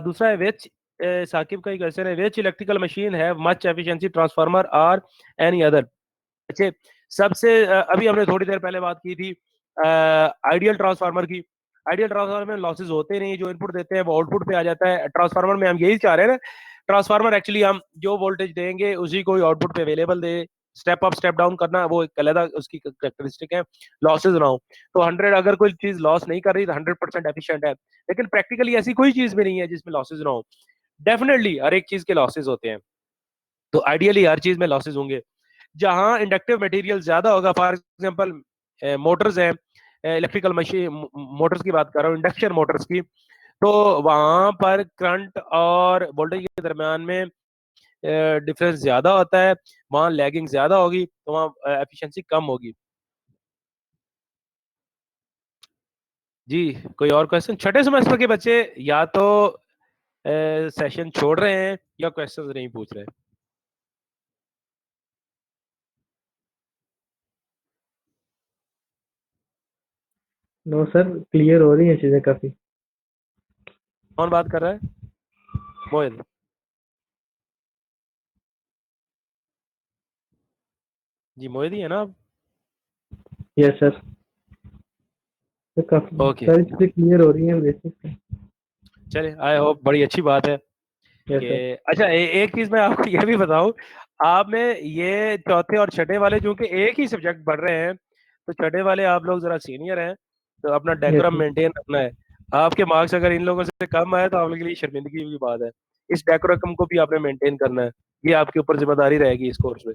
दूसरा है विच, साकिब का ही क्वेश्चन है, which electrical machine have much efficiency transformer or any other. अच्छे, सबसे अभी हमने थोड़ी देर पहले बात की थी आइडियल ट्रांसफार्मर की। आइडियल ट्रांसफार्मर में लॉसेस होते नहीं, जो इनपुट देते हैं वो आउटपुट पे आ जाता है। ट्रांसफार्मर में हम यही चाह रहे हैं ना, ट्रांसफार्मर एक्चुअली हम जो वोल्टेज देंगे उसी को आउटपुट पे अवेलेबल दे। स्टेप अप स्टेप डाउन करना वो एक अलग उसकी कैरेक्टरिस्टिक है, लॉसेस ना हो। तो 100 अगर कोई चीज लॉस नहीं कर रही तो 100% एफिशिएंट है, लेकिन प्रैक्टिकली ऐसी कोई चीज भी नहीं है जिसमें लॉसेस ना हो। डेफिनेटली हर एक चीज के लॉसेस होते हैं, तो आइडियली हर चीज में लॉसेस होंगे। जहां इंडक्टिव मटेरियल ज्यादा होगा, फॉर एग्जांपल मोटर्स हैं, इलेक्ट्रिकल मशीन मोटर्स की बात कर रहा हूँ, इंडक्शन मोटर्स की, तो वहां पर करंट और वोल्टेज के दरमियान में डिफरेंस ज्यादा होता है, वहां लैगिंग ज्यादा होगी, तो वहां एफिशिएंसी कम होगी। जी, कोई और क्वेश्चन? छठे सेमेस्टर के बच्चे या तो सेशन छोड़ रहे हैं या क्वेश्चंस नहीं पूछ रहे। नो सर, क्लियर हो रही है चीजें काफी। कौन बात कर रहा है? मोहित? जी मोहित ही है ना आप? यस सर, तो काफी ओके, सारी चीजें क्लियर हो रही हैं बेसिक। चले, आई होप, बड़ी अच्छी बात है यस कि सर। अच्छा एक चीज मैं आपको ये भी बताऊं, आप में ये चौथे और छठे वाले जो कि एक ही सब्जेक्ट पढ़ रहे हैं, तो छठे वाले आप लोग जरा सीनियर हैं, तो अपना यस डेकोरम सर। मेंटेन रखना है। आपके मार्क्स अगर इन लोगों से कम आए तो आप लोगों के लिए शर्मिंदगी की बात है। इस डेकोरम को भी आपने मेंटेन करना है, ये आपके ऊपर जिम्मेदारी रहेगी इस कोर्स में।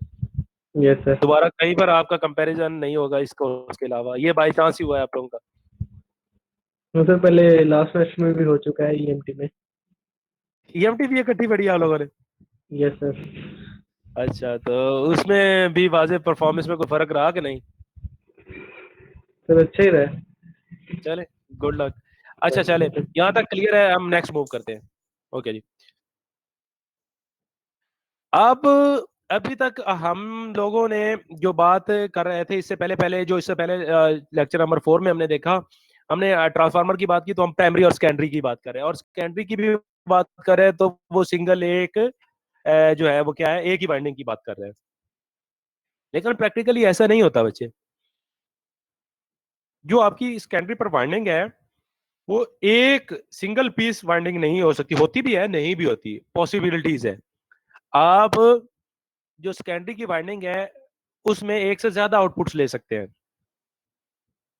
Yes sir. दोबारा कहीं पर आपका कंपैरिजन नहीं होगा इस कोर्स के अलावा, ये बाई चांस ही हुआ है आप लोगों का। नो सर, पहले लास्ट सेमेस्टर में भी हो चुका है ईएमटी में। ईएमटी भी इकट्ठी पढ़ी है आप लोगों ने? Yes sir. अच्छा, तो उसमें भी वाजे परफॉर्मेंस में कोई फर्क रहा कि नहीं? सर अच्छा ही रहा। चले, गुड लक। अच्छा चले, यहाँ तक क्लियर है, हम नेक्स्ट मूव करते हैं। ओके जी, अब अभी तक हम लोगों ने जो बात कर रहे थे इससे पहले पहले जो इससे पहले लेक्चर नंबर 4 में हमने देखा, हमने ट्रांसफार्मर की बात की, तो हम प्राइमरी और सेकेंडरी की बात कर रहे हैं, और सेकेंडरी की भी बात कर रहे हैं तो वो सिंगल एक जो है वो क्या है, एक ही वाइंडिंग की बात कर रहे हैं। लेकिन प्रैक्टिकली ऐसा नहीं होता बच्चे। जो आपकी सेकेंडरी पर वाइंडिंग है वो एक सिंगल पीस वाइंडिंग नहीं हो सकती, होती भी है नहीं भी होती, पॉसिबिलिटीज है। आप जो सेकेंडरी की वाइंडिंग है उसमें एक से ज्यादा आउटपुट्स ले सकते हैं,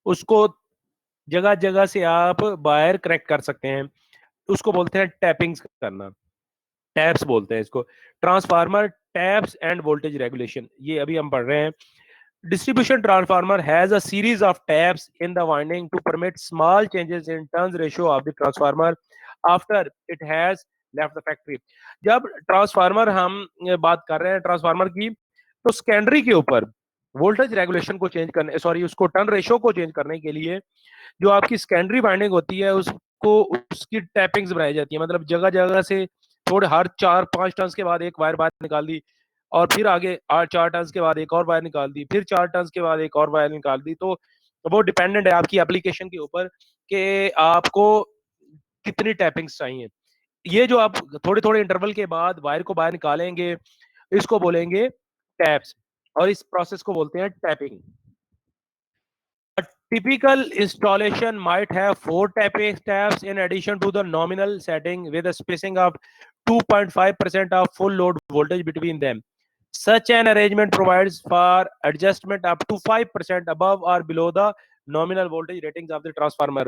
उसको जगह जगह से आप वायर कनेक्ट कर सकते हैं, उसको बोलते हैं टैपिंग्स करना, टैप्स बोलते हैं इसको, transformer taps end voltage regulation, ये अभी हम पढ़ रहे हैं। Distribution transformer has a series of taps in the winding to permit small changes in turns ratio of the transformer after it has left the factory। जब transformer हम बात कर रहे हैं ट्रांसफार्मर की, तो सेकेंडरी के ऊपर वोल्टेज रेगुलेशन को चेंज करने, सॉरी उसको टर्न रेशियो को चेंज करने के लिए जो आपकी सेकेंडरी वाइंडिंग होती है उसको उसकी टैपिंग्स बनाई जाती है, मतलब जगह जगह से थोड़े हर 4-5 टर्न्स के बाद एक वायर बाहर निकाल दी, और फिर आगे 4 टर्न्स के बाद एक और वायर निकाल दी, फिर 4 टर्न्स के बाद एक और वायर निकाल दी। तो वो डिपेंडेंट है आपकी एप्लीकेशन के ऊपर कि आपको कितनी टैपिंग्स चाहिए। ये जो आप थोड़े थोड़े इंटरवल के बाद वायर को बाहर निकालेंगे, इसको बोलेंगे टैप्स, और इस प्रोसेस को बोलते हैं tapping. A typical installation might have 4 tapping taps in addition to the nominal setting with a spacing of 2.5% of full load voltage between them. Such an arrangement provides for adjustment up to 5% above or below the nominal voltage ratings of the transformer.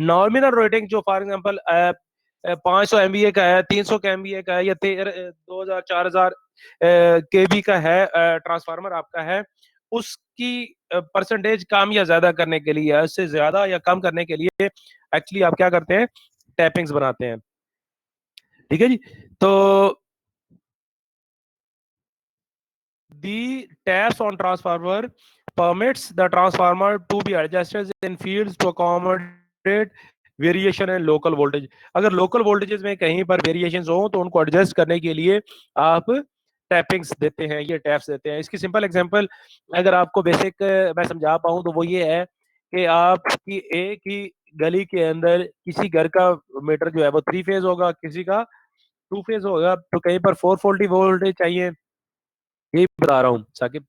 Nominal rating जो for example 500 MVA का है, 300 MVA का है, या 2000 4000 केवी का है transformer आपका है, उसकी परसेंटेज कम या ज्यादा करने के लिए, उससे ज्यादा या कम करने के लिए एक्चुअली आप क्या करते हैं, टैपिंग्स बनाते हैं। ठीक है जी। तो the taps on transformer permits the transformer to be adjusted in fields to accommodate variation and local voltage. अगर लोकल वोल्टेजेस में कहीं पर वेरिएशंस हो तो उनको एडजस्ट करने के लिए आप टैपिंग्स देते हैं, ये टैप्स देते हैं। इसकी सिंपल एग्जांपल अगर आपको बेसिक मैं समझा पाऊं तो वो ये है कि आपकी एक ही गली के अंदर किसी घर का मीटर जो है वो 3 फेज होगा, किसी का 2 फेज होगा, तो कहीं पर 440 वोल्टेज चाहिए, यही बता रहा हूँ साकिब।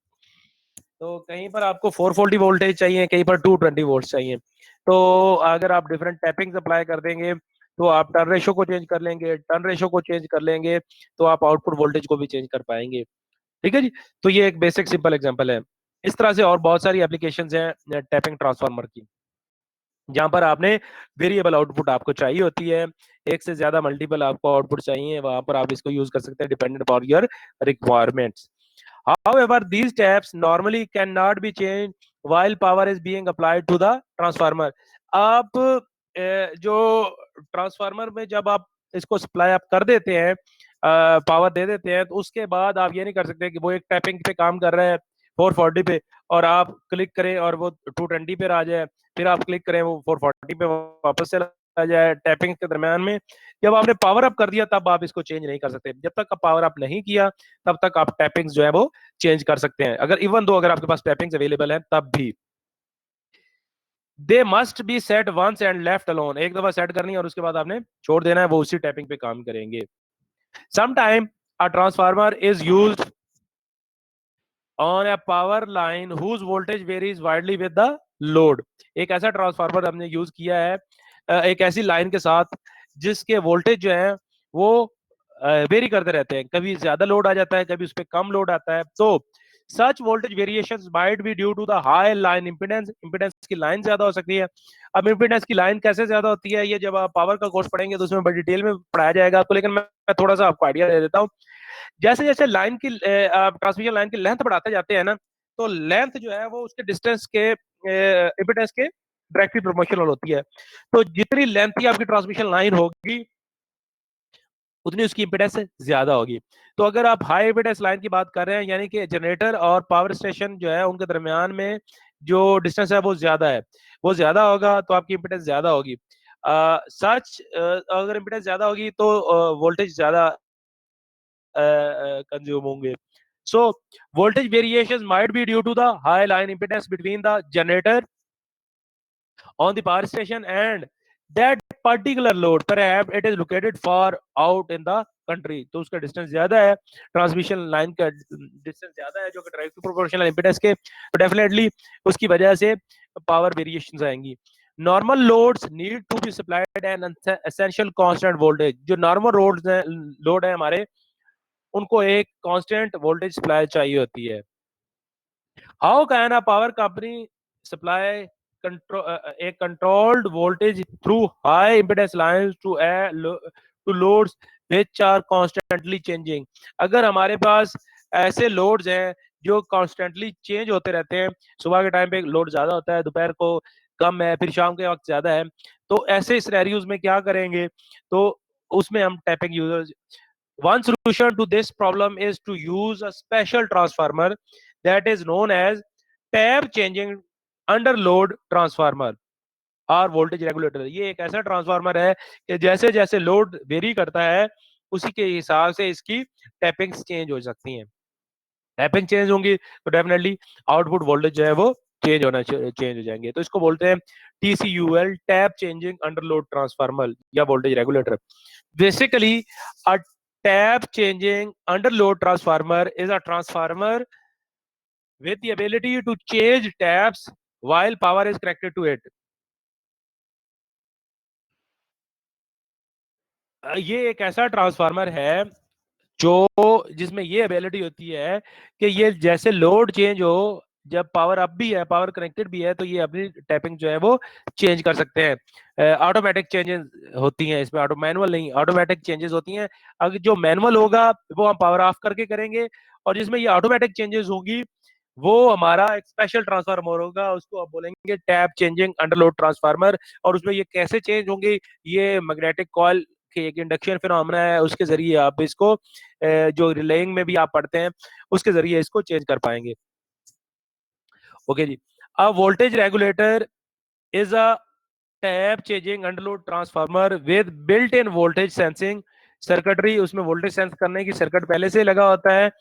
तो कहीं पर आपको 440 वोल्टेज चाहिए, कहीं पर 220 वोल्ट चाहिए। तो अगर आप डिफरेंट टैपिंग्स अप्लाई कर देंगे तो आप टर्न रेशो को चेंज कर लेंगे, टर्न रेशो को चेंज कर लेंगे तो आप आउटपुट वोल्टेज को भी चेंज कर पाएंगे। ठीक है जी। तो ये एक बेसिक सिंपल एग्जांपल है। इस तरह से और बहुत सारी एप्लीकेशंस हैं टैपिंग ट्रांसफार्मर की, जहां पर आपने वेरिएबल आउटपुट आपको चाहिए होती है, एक से ज्यादा मल्टीपल आपको आउटपुट चाहिए, वहां पर आप इसको यूज कर सकते हैं dependent upon your requirements. However, these taps normally cannot be changed while power is being applied to the transformer। आप जो ट्रांसफार्मर में जब आप इसको सप्लाई आप कर देते हैं, पावर दे देते हैं, तो उसके बाद आप ये नहीं कर सकते कि वो एक टैपिंग पे काम कर रहा है 440 पे और आप क्लिक करें और वो 220 पे आ जाए, फिर आप क्लिक करें वो 440 पे वापस चला आ जाए। टैपिंग के दरमियान में जब आपने पावर अप कर दिया तब आप इसको चेंज नहीं कर सकते, जब तक आप पावर अप नहीं किया तब तक आप टैपिंग्स जो है वो चेंज कर सकते हैं, अगर इवन दो अगर आपके पास टैपिंग्स अवेलेबल है तब भी। They must be set once and left alone, एक दफा सेट करनी है और उसके बाद आपने छोड़ देना है, वो उसी टैपिंग पे काम करेंगे। Sometime a transformer is used on a power line whose voltage varies widely with the load. एक ऐसा ट्रांसफार्मर हमने यूज किया है एक ऐसी लाइन के साथ जिसके वोल्टेज जो है वो वेरी करते रहते हैं, कभी ज्यादा लोड आ जाता है, कभी उस पर कम लोड आता है। तो such voltage variations might be due to the high line impedance, impedance की लाइन ज्यादा हो सकती है। अब इंपीडेंस की लाइन कैसे ज्यादा होती है, ये जब आप पावर का कोर्स पढ़ेंगे तो उसमें बड़ी डिटेल में पढ़ाया जाएगा आपको, लेकिन मैं थोड़ा सा आपको आइडिया दे देता हूँ। जैसे जैसे लाइन की ट्रांसमिशन लाइन की लेंथ बढ़ाते जाते हैं ना, तो लेंथ जो है वो उसके डिस्टेंस के इंपीडेंस के डायरेक्टली प्रोपोर्शनल होती है। तो जितनी लेंथी आपकी ट्रांसमिशन लाइन होगी उतनी उसकी इंपीडेंस ज्यादा होगी। तो अगर आप हाई इंपीडेंस लाइन की बात कर रहे हैं, यानी कि जनरेटर और पावर स्टेशन जो है उनके दरमियान में जो डिस्टेंस है वो ज्यादा है, वो ज्यादा होगा तो आपकी इंपीडेंस ज्यादा होगी। सच अगर इंपीडेंस ज्यादा होगी तो वोल्टेज ज्यादा कंज्यूम होंगे। So voltage variations might be due to the high line impedance between the generator on the power station and that particular load, perhaps it is located far out in the country, तो उसका distance ज्यादा है, transmission line का distance ज्यादा है जो कि direct proportional impedance के, तो डेफिनेटली उसकी वजह से पावर वेरिएशंस आएंगी। Normal loads need to be supplied an essential constant voltage, जो नॉर्मल लोड है हमारे उनको एक कांस्टेंट वोल्टेज सप्लाई चाहिए होती है। How can a power company supply a controlled voltage through high impedance lines to loads which are constantly changing? अगर हमारे पास ऐसे लोड्स हैं जो कॉन्स्टेंटली चेंज होते रहते हैं, सुबह के टाइम पे लोड ज्यादा होता है, दोपहर को कम है, फिर शाम के वक्त ज्यादा है, तो ऐसे सिनेरियोज में क्या करेंगे? तो उसमें हम tapping users One solution to this problem is to use a special transformer that is known as tap changing under load transformer और वोल्टेज रेगुलेटर। ये एक ऐसा ट्रांसफार्मर है कि जैसे जैसे लोड वेरी करता है उसी के हिसाब से इसकी टैपिंग्स चेंज हो सकती हैं। टैपिंग चेंज होंगी तो डेफिनेटली आउटपुट वोल्टेज जो है वो चेंज हो जाएंगे। तो इसको बोलते हैं TCUL, tap changing under load transformer या voltage regulator. Basically, a tap changing under load transformer is a transformer with the ability to change taps while power is connected to it. ये एक ऐसा ट्रांसफार्मर है जो जिसमें ये ability होती है कि ये जैसे लोड चेंज हो, जब पावर अप भी है, पावर कनेक्टेड भी है, तो ये अपनी टैपिंग जो है वो चेंज कर सकते हैं। ऑटोमेटिक चेंजेस होती हैं इसमें, मैनुअल नहीं, ऑटोमेटिक चेंजेस होती हैं। अगर जो मैनुअल होगा वो हम पावर ऑफ करके करेंगे, और जिसमें ये ऑटोमेटिक चेंजेस होंगी वो हमारा एक स्पेशल ट्रांसफार्मर होगा, उसको आप बोलेंगे टैप चेंजिंग अंडरलोड ट्रांसफार्मर। और उसमें ये कैसे चेंज होंगे? ये मैग्नेटिक कॉइल के एक इंडक्शन फिनोमेना है, उसके जरिए आप इसको जो रिलेइंग में भी आप पढ़ते हैं उसके जरिए इसको चेंज कर पाएंगे। ओके जी। अब voltage regulator is a tap changing underload transformer with built in voltage sensing circuitry. उसमें वोल्टेज सेंस करने की सर्किट पहले से लगा होता है।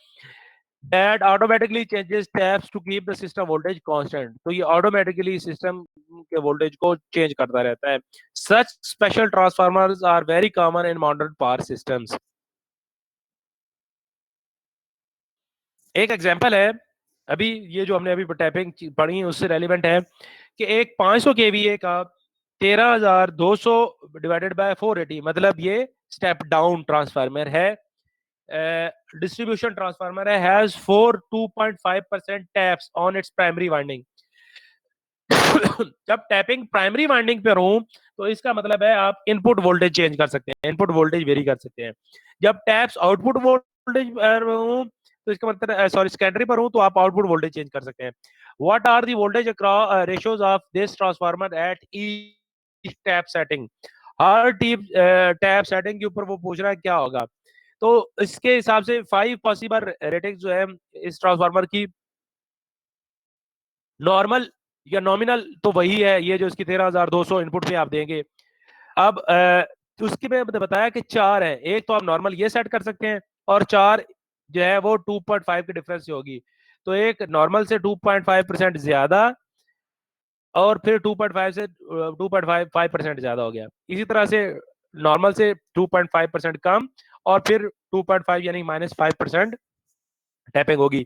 that automatically changes taps to keep the system voltage constant। तो ये ऑटोमेटिकली सिस्टम के वोल्टेज को चेंज करता रहता है। Such special transformers are very common in modern power systems। एक एग्जांपल है, अभी ये जो हमने अभी टैपिंग पढ़ी है उससे रेलिवेंट है कि एक 500 केवीए का 13200 डिवाइडेड बाय 480, मतलब ये स्टेप डाउन ट्रांसफार्मर है, डिस्ट्रीब्यूशन ट्रांसफार्मर है, has 2.5% taps on its primary winding. जब टैपिंग प्राइमरी वाइंडिंग पर हो तो इसका मतलब है आप इनपुट वोल्टेज चेंज कर सकते हैं, इनपुट वोल्टेज वेरी कर सकते हैं। जब टैप्स आउटपुट वोल्टेज पर हो तो इसका मतलब सॉरी सेकेंडरी पर हो तो आप आउटपुट वोल्टेज चेंज कर सकते हैं। What are the voltage ratios of this transformer at each tap setting? हर टैप सेटिंग के ऊपर वो पूछ रहा है क्या होगा। तो इसके हिसाब से 5 पॉसिबल रेटिंग जो है इस ट्रांसफार्मर की। नॉर्मल या नॉमिनल तो वही है, ये जो इसकी 13200 इनपुट पे आप देंगे। अब उसके में बताया कि 4 है, एक तो आप नॉर्मल ये सेट कर सकते हैं और 4 जो है वो 2.5 के डिफरेंस से होगी। तो एक नॉर्मल से 2.5% ज्यादा और फिर 2.5 से 2.5% ज्यादा हो गया। इसी तरह से नॉर्मल से 2.5% कम और फिर 2.5 यानी -5% टैपिंग होगी।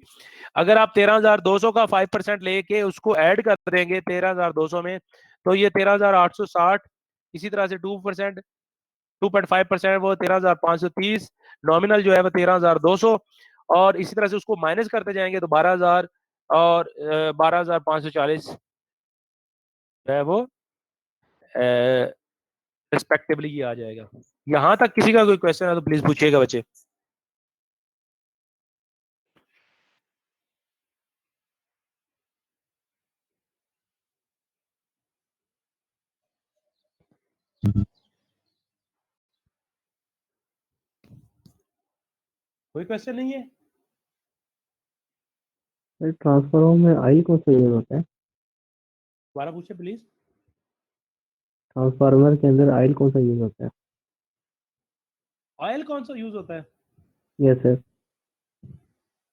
अगर आप 13200 का 5% लेके उसको ऐड कर देंगे 13200 में तो ये 13860, इसी तरह से 2% 2.5% वो 13530, नॉमिनल जो है वो 13200, और इसी तरह से उसको माइनस करते जाएंगे तो 12000 और 12540 है वो रिस्पेक्टिवली ये आ जाएगा। यहाँ तक किसी का कोई क्वेश्चन है तो प्लीज पूछिएगा बच्चे। कोई क्वेश्चन नहीं है? ट्रांसफार्मर में आयल कौन सा यूज होता है? दोबारा पूछे प्लीज। ट्रांसफार्मर के अंदर आयल कौन सा यूज होता है? ऑयल कौन सा यूज होता है? Yes sir.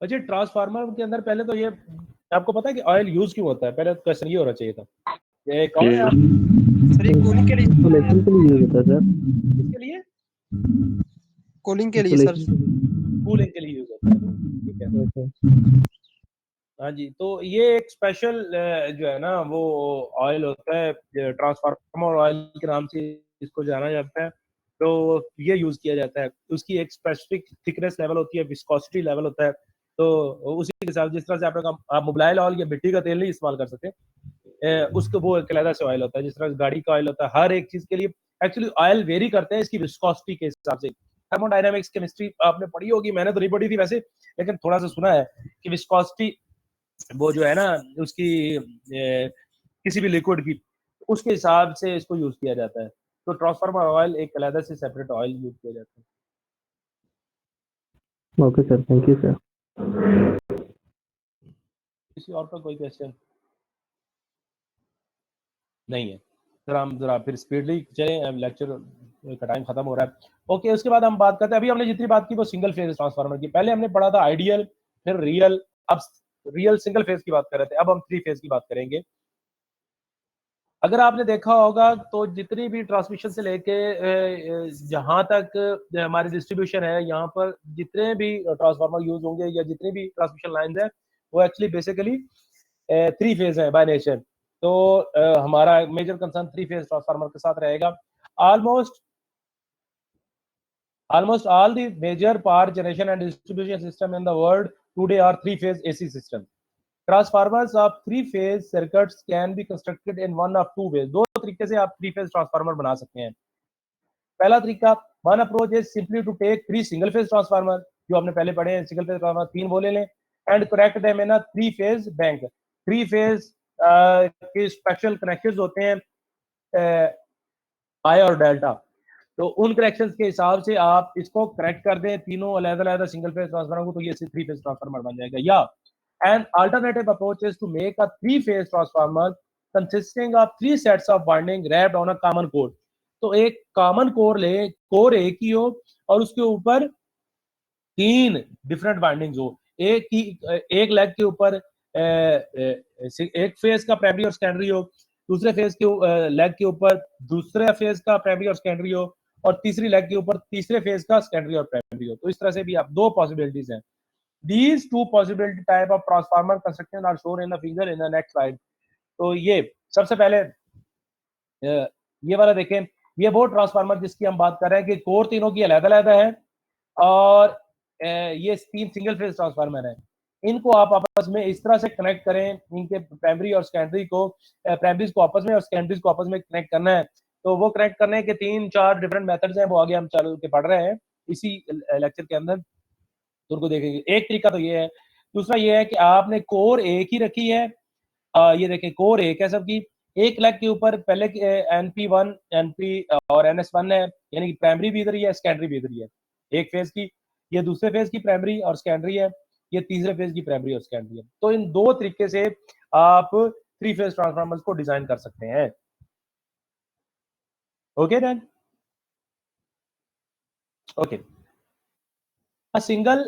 अच्छा, ट्रांसफार्मर के अंदर पहले तो ये आपको पता है कि ऑयल यूज क्यों होता है? पहले क्वेश्चन ये होना चाहिए था। ये कौन है आप? सर ये कूलिंग के लिए इंसुलेशन के लिए यूज होता है सर। किसके लिए? कूलिंग के लिए सर। कूलिंग के लिए यूज होता है। ठीक है। सर हाँ जी, तो ये एक स्पेशल जो है ना वो ऑयल होता है, ट्रांसफार्मर ऑयल के नाम से इसको जाना जाता है। तो ये यूज किया जाता है, उसकी एक स्पेसिफिक थिकनेस लेवल होती है, विस्कोसिटी लेवल होता है, तो उसी के साथ जिस तरह से आप मोबाइल ऑयल या मिट्टी का तेल नहीं इस्तेमाल कर सकते, उसको वो एक अलग से ऑयल होता है, जिस तरह गाड़ी का ऑयल होता है। हर एक चीज के लिए एक्चुअली ऑयल वेरी करते हैं इसकी विस्कोसिटी के हिसाब से। थर्मोडायनामिक्स केमिस्ट्री आपने पढ़ी होगी, मैंने तो नहीं पढ़ी थी वैसे, लेकिन थोड़ा सा सुना है कि विस्कोसिटी वो जो है ना उसकी किसी भी लिक्विड की, उसके हिसाब से इसको यूज किया जाता है। तो ट्रांसफार्मर ऑयल एक अलग से सेपरेट ऑयल यूज किया जाता है। Okay sir, thank you sir. किसी और का कोई क्वेश्चन नहीं है? सर हम जरा फिर स्पीडली चलें, लेक्चर का टाइम खत्म हो रहा है। ओके, उसके बाद हम बात करते हैं, अभी हमने जितनी बात की वो सिंगल फेज ट्रांसफार्मर की। पहले हमने पढ़ा था आइडियल, फिर रियल, अब रियल सिंगल फेज की बात कर रहे थे, अब हम 3 फेज की बात करेंगे। अगर आपने देखा होगा तो जितनी भी ट्रांसमिशन से लेके जहां तक हमारी डिस्ट्रीब्यूशन है, यहाँ पर जितने भी ट्रांसफार्मर यूज होंगे या जितनी भी ट्रांसमिशन लाइन है, वो एक्चुअली बेसिकली 3 फेज है बाय नेचर। तो हमारा मेजर कंसर्न 3 फेज ट्रांसफार्मर के साथ रहेगा। Almost all the major power generation and distribution system in the world today are 3 phase AC system. Transformers of 3 phase circuits can be constructed in one of two ways. दो तरीके से आप 3 phase transformer बना सकते हैं। पहला तरीका, one approach is simply to take 3 single phase transformer, जो आपने पहले पढ़े हैं, सिंगल फेज ट्रांसफार्मर 3 बोले लें, and connect them in a 3 phase bank. 3 phase के स्पेशल कनेक्शंस होते हैं आई और डेल्टा, तो उन कनेक्शन के हिसाब से आप इसको कनेक्ट कर दें तीनों अलग-अलग सिंगल फेज ट्रांसफार्मर को, तो ये 3 फेज ट्रांसफार्मर बन जाएगा। या an alternative approach is to make a 3 phase transformer consisting of 3 sets of winding wrapped on a common core. तो एक कॉमन कोर ले, कोर एक ही हो और उसके ऊपर 3 डिफरेंट वाइंडिंग्स हो। एक लेग के ऊपर एक फेज का प्राइमरी और सेकेंडरी हो, दूसरे फेज के लेग के ऊपर दूसरे फेज का प्राइमरी और सेकेंडरी हो, और तीसरी लेग के ऊपर तीसरे फेज का सेकेंडरी और प्राइमरी हो। तो इस तरह से भी आप दो पॉसिबिलिटीज हैं। These two possibility type of transformer construction are shown in the figure in the next slide. तो ये सबसे पहले ये वाला देखें, ये वो ट्रांसफार्मर जिसकी हम बात कर रहे हैं कि कोर तीनों की अलग-अलग है और ये 3 सिंगल फेज ट्रांसफार्मर है। इनको आप आपस में इस तरह से कनेक्ट करें, इनके प्राइमरी और सेकेंडरी को, प्राइमरीज को आपस में और सेकेंडरीज को आपस में कनेक्ट करना है। तो वो कनेक्ट करने के 3-4 डिफरेंट मेथड्स हैं, वो आगे हम चालू के पढ़ रहे हैं इसी लेक्चर के अंदर, तो उनको देखेंगे। एक तरीका तो ये है। दूसरा ये है कि आपने कोर एक ही रखी है, ये देखें कोर एक है सबकी, एक लेग के ऊपर पहले NP1 NP और NS1 है, यानी कि प्राइमरी भी इधर ही है, सेकेंडरी भी इधर ही है, एक फेज की। ये दूसरे फेज की प्राइमरी और सेकेंडरी है, ये तीसरे फेज की प्राइमरी और सेकेंडरी है। तो इन दो तरीके से आप 3 फेज ट्रांसफार्मर्स को डिजाइन कर सकते हैं। Okay then, okay. A single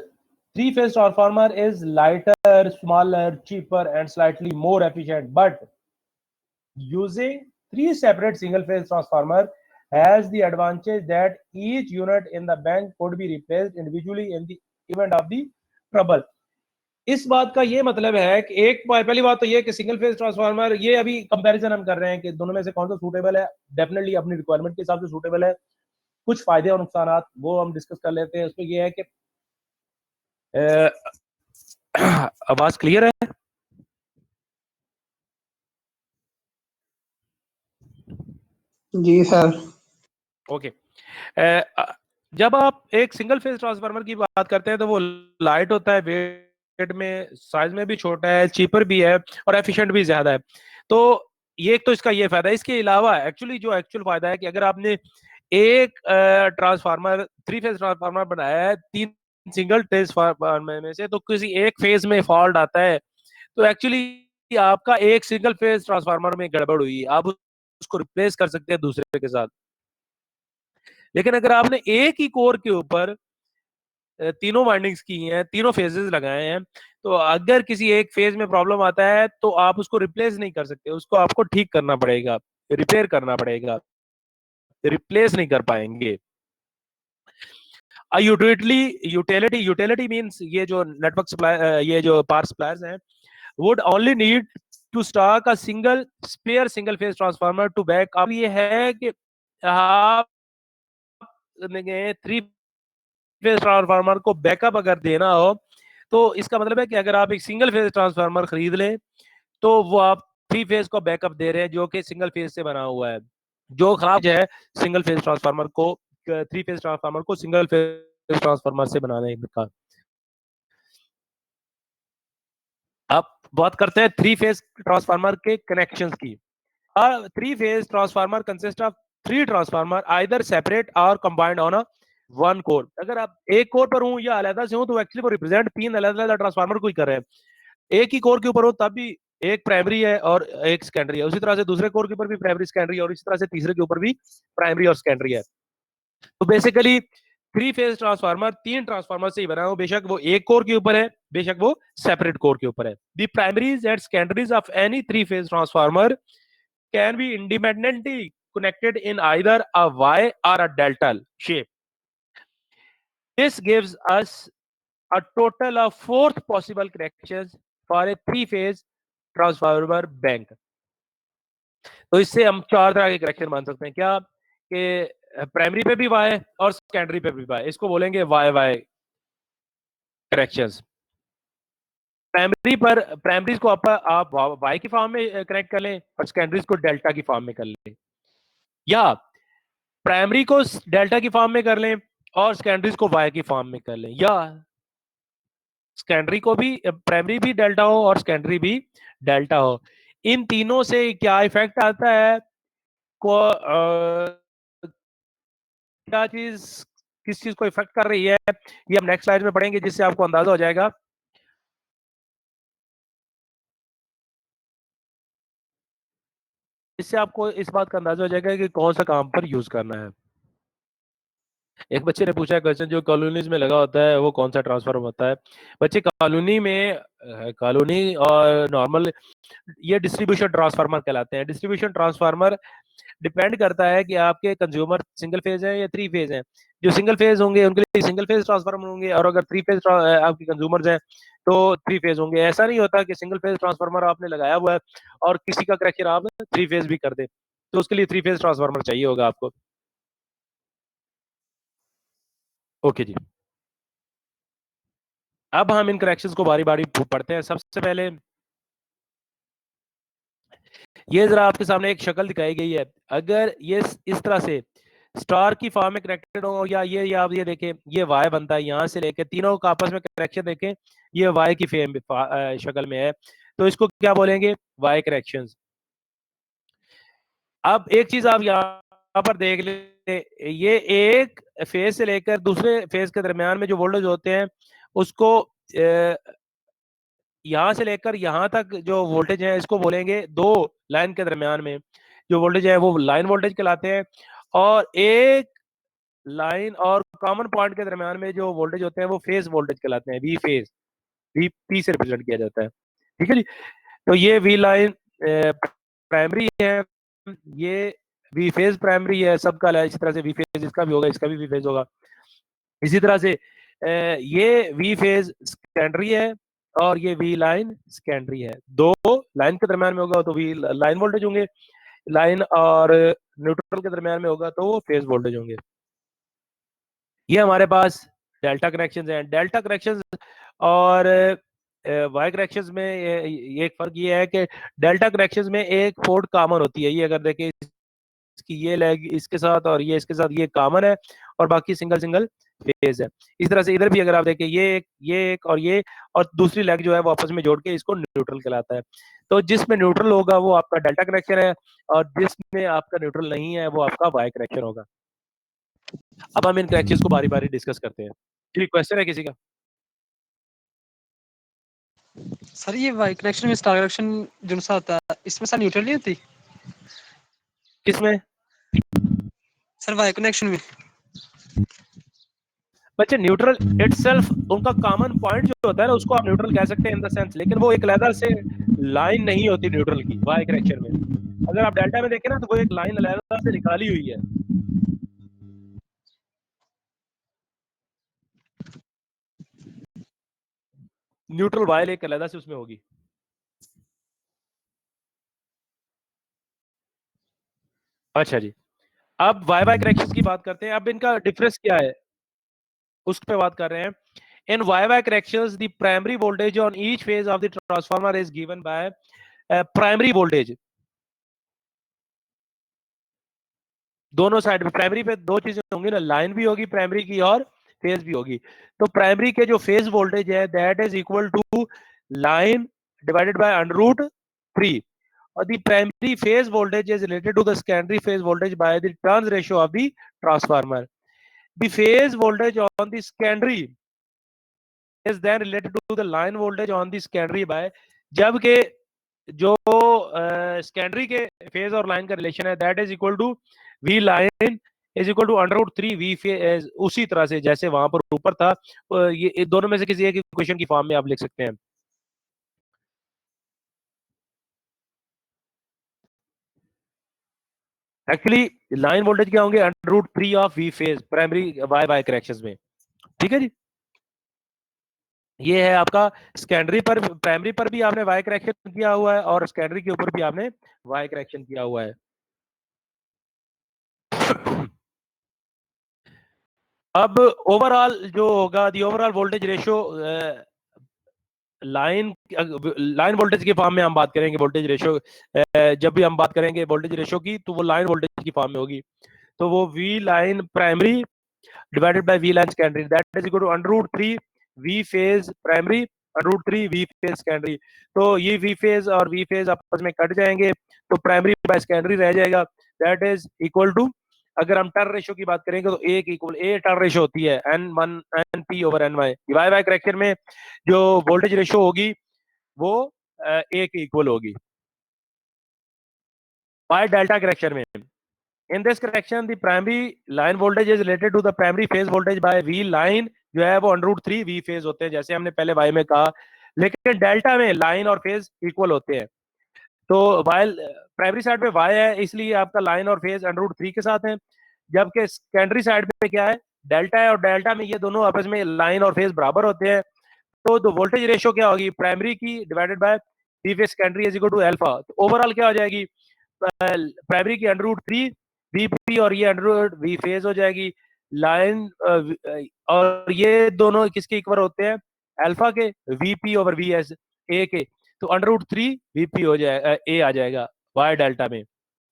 3 phase transformer is lighter, smaller, cheaper and slightly more efficient, but using 3 separate single phase transformer has the advantage that each unit in the bank could be replaced individually in the event of the trouble. इस बात का ये मतलब है कि एक पहली बात तो ये कि सिंगल फेज ट्रांसफार्मर, ये अभी कंपैरिजन हम कर रहे हैं कि दोनों में से कौन सा सूटेबल है। डेफिनेटली अपनी रिक्वायरमेंट के हिसाब से सूटेबल है। कुछ फायदे और नुकसान वो हम डिस्कस कर लेते हैं। उसमें ये है कि आवाज क्लियर है? जी सर। ओके। जब आप एक सिंगल फेज ट्रांसफार्मर की बात करते हैं तो वो लाइट होता है, वेट में, साइज में भी छोटा है, चीपर भी है और एफिशिएंट भी ज्यादा है। तो ये एक तो इसका ये फायदा है। इसके अलावा एक्चुअली जो एक्चुअल फायदा है कि अगर आपने एक ट्रांसफार्मर 3 फेज ट्रांसफार्मर बनाया है 3 सिंगल ट्रांसफार्मर में से, तो किसी एक फेज में फॉल्ट आता है तो एक्चुअली आपका एक सिंगल फेज ट्रांसफार्मर में गड़बड़ हुई, आप उसको रिप्लेस कर सकते हैं दूसरे के साथ। लेकिन अगर आपने एक ही कोर के ऊपर तीनों वाइंडिंग्स की हैं, तीनों फेजेस लगाए हैं, तो अगर किसी एक फेज में प्रॉब्लम आता है तो आप उसको रिप्लेस नहीं कर सकते, उसको आपको ठीक करना पड़ेगा, रिपेयर करना पड़ेगा, रिप्लेस नहीं कर पाएंगे। यूटिलिटी मींस ये जो नेटवर्क सप्लाई, ये जो पावर सप्लायर्स हैं, would only need to stock a single spare single phase transformer to back up. ये है कि आप 3 फेज ट्रांसफार्मर को बैकअप अगर देना हो तो इसका मतलब है कि अगर आप एक सिंगल फेज ट्रांसफार्मर खरीद लें तो वो आप 3 फेज को बैकअप दे रहे हैं जो कि सिंगल फेज से बना हुआ है। जो खराब है सिंगल फेज ट्रांसफार्मर को 3 फेज ट्रांसफार्मर को सिंगल फेज ट्रांसफार्मर से बनाने का। अब बात करते हैं 3 फेज ट्रांसफार्मर के कनेक्शंस की। 3 phase transformer consists of 3 transformer either separate or combined on a one core। अगर आप एक कोर पर हूं या अलग से हूं तो एक्चुअली वो रिप्रेजेंट 3 अलग अलग ट्रांसफार्मर को ही कर रहे हैं। एक ही कोर के ऊपर हो तब भी एक प्राइमरी है और एक सेकेंडरी है, उसी तरह से दूसरे कोर के ऊपर भी प्राइमरी सेकेंडरी है और इसी तरह से तीसरे के ऊपर भी प्राइमरी और सेकेंडरी है। तो बेसिकली 3 फेज ट्रांसफार्मर 3 ट्रांसफार्मर से ही बना हो, बेशक वो एक कोर के ऊपर है, बेशक वो सेपरेट कोर के ऊपर है। The primaries and secondaries of any 3 phase transformer can be independently connected in either a Y or a delta shape. This gives us a total of 4 possible connections for a 3-phase transformer bank. तो इससे हम 4 तरह के connection मान सकते हैं क्या कि प्राइमरी पे भी वाई और सेकेंडरी पे भी वाई, इसको बोलेंगे वाई वाई कनेक्शंस। प्राइमरीज को आप वाई की फॉर्म में कनेक्ट कर लें और सेकेंडरीज को डेल्टा की फॉर्म में कर लें, या प्राइमरी को डेल्टा की फॉर्म में कर लें और सेकेंडरीज को वाई की फॉर्म में कर लें, या सेकेंडरी को भी प्राइमरी भी डेल्टा हो और सेकेंडरी भी डेल्टा हो। इन तीनों से क्या इफेक्ट आता है, क्या चीज किस चीज को इफेक्ट कर रही है, ये हम नेक्स्ट स्लाइड में पढ़ेंगे जिससे आपको अंदाजा हो जाएगा। इससे आपको इस बात का अंदाजा हो जाएगा कि कौन सा काम पर यूज करना है। एक बच्चे ने पूछा क्वेश्चन, जो कॉलोनीज में लगा होता है वो कौन सा ट्रांसफार्मर होता है। बच्चे कॉलोनी में कॉलोनी और नॉर्मल ये डिस्ट्रीब्यूशन ट्रांसफार्मर कहलाते हैं। डिस्ट्रीब्यूशन ट्रांसफार्मर डिपेंड करता है कि आपके कंज्यूमर सिंगल फेज है या 3 फेज है। जो सिंगल फेज होंगे उनके लिए सिंगल फेज ट्रांसफार्मर होंगे, और अगर 3 फेज आपके कंज्यूमर्स हैं तो 3 फेज होंगे। ऐसा नहीं होता कि सिंगल फेज ट्रांसफार्मर आपने लगाया हुआ है और किसी का कनेक्शन आप 3 फेज भी कर दे, तो उसके लिए 3 फेज ट्रांसफार्मर चाहिए होगा आपको। ओके जी, अब हम इन कनेक्शंस को बारी बारी पढ़ते हैं। सबसे पहले ये जरा आपके सामने एक शक्ल दिखाई गई है। अगर ये इस तरह से स्टार की फॉर्म में कनेक्टेड हो, या ये आप ये देखें, ये वाई बनता है, यहाँ से लेके तीनों का आपस में कनेक्शन देखें, ये वाई की फेम शक्ल में है, तो इसको क्या बोलेंगे, वाई कनेक्शंस। अब एक चीज आप यहाँ पर देख ले, ये एक फेज से लेकर दूसरे फेज के दरमियान में जो वोल्टेज होते हैं उसको यहाँ से लेकर यहाँ तक जो वोल्टेज है इसको बोलेंगे, दो लाइन के दरमियान में जो वोल्टेज है वो लाइन वोल्टेज कहलाते हैं, और एक लाइन और कॉमन पॉइंट के दरमियान में जो वोल्टेज होते हैं वो फेज वोल्टेज कहलाते हैं, वी फेज, वी पी से रिप्रेजेंट किया जाता है। ठीक है जी, तो ये वी लाइन प्राइमरी है, ये वी फेज प्राइमरी है सबका, इसी तरह से वी फेज इसका भी होगा, इसका भी वी फेज होगा। इसी तरह से ये वी फेज सेकेंडरी है और ये वी लाइन सेकेंडरी है। दो लाइन के दरमियान में होगा तो वी लाइन वोल्टेज होंगे, लाइन और न्यूट्रल के दरमियान में होगा तो वो फेज वोल्टेज होंगे। ये हमारे पास डेल्टा कनेक्शंस हैं। डेल्टा कनेक्शंस और वाई कनेक्शंस में ये एक फर्क ये है कि डेल्टा कनेक्शंस में एक पोर्ट कॉमन होती है। ये अगर देखें इसकी ये लेग इसके साथ और ये इसके साथ ये कॉमन है और बाकी सिंगल सिंगल फेज है। इस तरह से इधर भी अगर आप देखें ये एक और ये और दूसरी लेग जो है वो आपस में जोड़ के इसको न्यूट्रल कहलाता है। तो जिसमें न्यूट्रल होगा वो आपका डेल्टा कनेक्शन है और जिसमें आपका न्यूट्रल नहीं है वो आपका वाई कनेक्शन होगा। अब हम इन कनेक्शंस को बारी बारी डिस्कस करते हैं। कोई क्वेश्चन है किसी का? सर ये वाई कनेक्शन में स्टार कनेक्शन जो सा होता है इसमें सर न्यूट्रल नहीं होती? किसमें? सर वाई कनेक्शन में। बच्चे न्यूट्रल इटसेल्फ उनका कॉमन पॉइंट जो होता है ना उसको आप न्यूट्रल कह सकते हैं इन द सेंस, लेकिन वो एक अलग से लाइन नहीं होती न्यूट्रल की वाई कनेक्शन में। अगर आप डेल्टा में देखें ना तो वो एक लाइन अलग से निकाली हुई है। न्यूट्रल वाई एक अलग से उसमें होगी। अच्छा जी, अब वाई वाई कनेक्शंस की बात करते हैं। अब इनका डिफरेंस क्या है उस पर बात कर रहे हैं। In YY corrections, the primary voltage on each phase of the transformer is given by primary voltage. दोनों साइड पे प्राइमरी पे दो चीजें होंगी ना, लाइन भी होगी प्राइमरी की और फेज भी होगी। तो प्राइमरी के जो फेज वोल्टेज है that is equal to line divided by under root 3 और the primary phase voltage is related to the secondary phase voltage by the turns ratio of the transformer. The phase voltage on the secondary is then related to the line voltage on the secondary by, जबकि जो secondary के phase और line का relation है that is equal to V line is equal to under root 3 V phase, उसी तरह से जैसे वहां पर ऊपर था। ये दोनों में से किसी एक इक्वेशन की फॉर्म में आप लिख सकते हैं। एक्चुअली लाइन वोल्टेज क्या होंगे, under root 3 of V phase primary Y Y corrections में। ठीक है जी, ये है आपका सेकेंडरी पर, प्राइमरी पर भी आपने वाई करेक्शन किया हुआ है और सेकेंडरी के ऊपर भी आपने वाई करेक्शन किया हुआ है। अब ओवरऑल जो होगा the overall voltage ratio line voltage के फॉर्म में हम बात करेंगे। वोल्टेज रेशियो जब भी हम बात करेंगे वोल्टेज रेशियो की तो वो लाइन वोल्टेज की फॉर्म में होगी। तो वो V line primary divided by V line secondary that is equal to under root 3 V phase primary under root 3 V phase secondary. तो ये वी फेज और वी फेज आपस में कट जाएंगे तो प्राइमरी बाय सेकेंडरी रह जाएगा दैट इज इक्वल टू, अगर हम टर्न रेशियो की बात करेंगे तो एक इक्वल ए टर्न रेशियो होती है n1 np over ny। Y Y correction में जो वोल्टेज रेशियो होगी वो ए के इक्वल होगी। बाय डेल्टा करेक्शन में, in this correction the primary line voltage is related to the primary phase voltage by V line, जो है वो अंडर रूट 3 वी फेज होते हैं जैसे हमने पहले वाई में कहा, लेकिन डेल्टा में लाइन और फेज इक्वल होते हैं। तो वाइल प्राइमरी साइड पे वाई है इसलिए आपका लाइन और फेज अंडर रूट 3 के साथ है, जबकि सेकेंडरी साइड पे क्या है, डेल्टा है और डेल्टा में ये दोनों आपस में लाइन और फेज बराबर होते हैं। तो वोल्टेज रेशियो क्या होगी, प्राइमरी की divided by V phase secondary is equal to alpha. तो ओवरऑल क्या हो जाएगी, प्राइमरी की अंडर रूट 3 वीपी और ये अंडर रूट वी फेज हो जाएगी लाइन, और ये दोनों किसके इक्वल होते हैं, अल्फा के, VP over V S A के। तो अंडर रूट 3 वीपी हो जाएगा, ए आ जाएगा वाई डेल्टा में।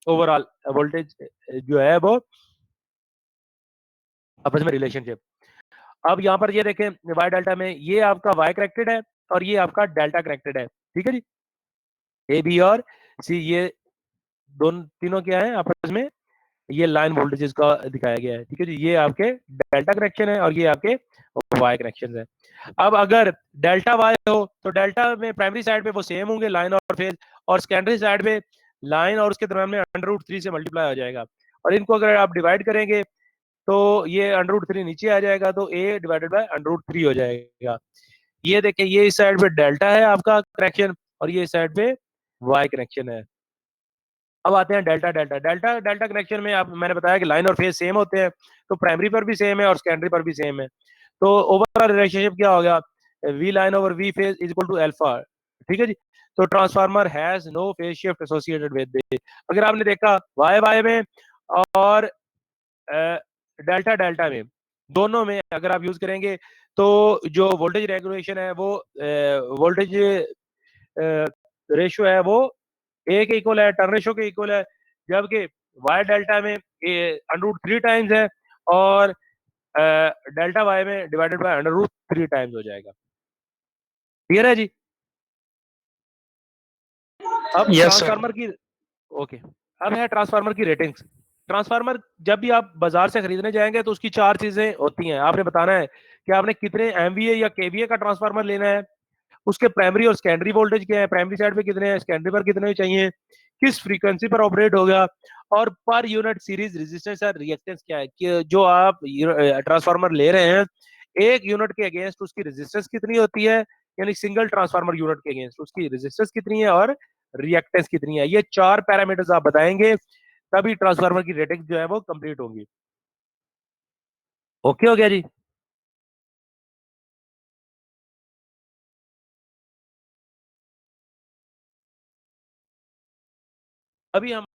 ओवरऑल वोल्टेज जो है वो आपस में रिलेशनशिप। अब यहाँ पर ये देखें वाई डेल्टा में ये आपका वाई करेक्टेड है और ये आपका डेल्टा करेक्टेड है। ठीक है जी, ए बी और सी ये दोनों तीनों क्या है आपस में, ये लाइन वोल्टेजेस का दिखाया गया है। ठीक है जी, ये आपके डेल्टा कनेक्शन है और ये आपके वाई कनेक्शन है। अब अगर डेल्टा वाई हो तो डेल्टा में प्राइमरी साइड पे वो सेम होंगे लाइन और फेज, और सेकेंडरी साइड पे लाइन और उसके दरम्यान में अंडर रूट 3 से मल्टीप्लाई हो जाएगा, और इनको अगर आप डिवाइड करेंगे तो ये अंडर रूट 3 नीचे आ जाएगा तो ए डिवाइडेड बाय अंडर रूट 3 हो जाएगा। ये देखिए ये इस साइड पे डेल्टा है आपका कनेक्शन और ये इस साइड पे वाई कनेक्शन है। अब आते हैं delta delta delta delta connection में, आप मैंने बताया कि लाइन और फेज सेम होते हैं, तो प्राइमरी पर भी सेम है और सेकेंडरी पर भी सेम है। तो ओवरऑल रिलेशनशिप क्या हो गया, V line over V phase is equal to alpha. ठीक है जी, तो transformer has no phase shift associated with. अगर आपने देखा वाई वाई में और डेल्टा डेल्टा में, दोनों में अगर आप यूज करेंगे तो जो वोल्टेज रेगुलेशन है वो वोल्टेज रेशियो है वो ए के इक्वल है, टर्न रेशियो के इक्वल है, जबकि वाई डेल्टा में अंडर रूट 3 टाइम्स है और डेल्टा वाई में divided by under root 3 times हो जाएगा। क्लियर है जी। अब यस सर। ट्रांसफार्मर की, ओके, अब है ट्रांसफार्मर की रेटिंग्स। ट्रांसफार्मर जब भी आप बाजार से खरीदने जाएंगे तो उसकी 4 चीजें होती हैं, आपने बताना है कि आपने कितने एमवीए या केवीए का ट्रांसफार्मर लेना है, उसके प्राइमरी और सेकेंडरी वोल्टेज क्या है, प्राइमरी साइड पे कितने हैं, सेकेंडरी पर कितने चाहिए, किस फ्रीक्वेंसी पर ऑपरेट होगा, और पर यूनिट सीरीज रेजिस्टेंस और रिएक्टेंस क्या है कि जो आप ट्रांसफार्मर ले रहे हैं एक यूनिट के अगेंस्ट उसकी रेजिस्टेंस कितनी होती है, यानी सिंगल ट्रांसफार्मर यूनिट के अगेंस्ट उसकी रेजिस्टेंस कितनी है और रिएक्टेंस कितनी है। ये 4 पैरामीटर्स आप बताएंगे तभी ट्रांसफार्मर की रेटिंग जो है वो कंप्लीट होंगी। ओके हो गया जी। अभी हम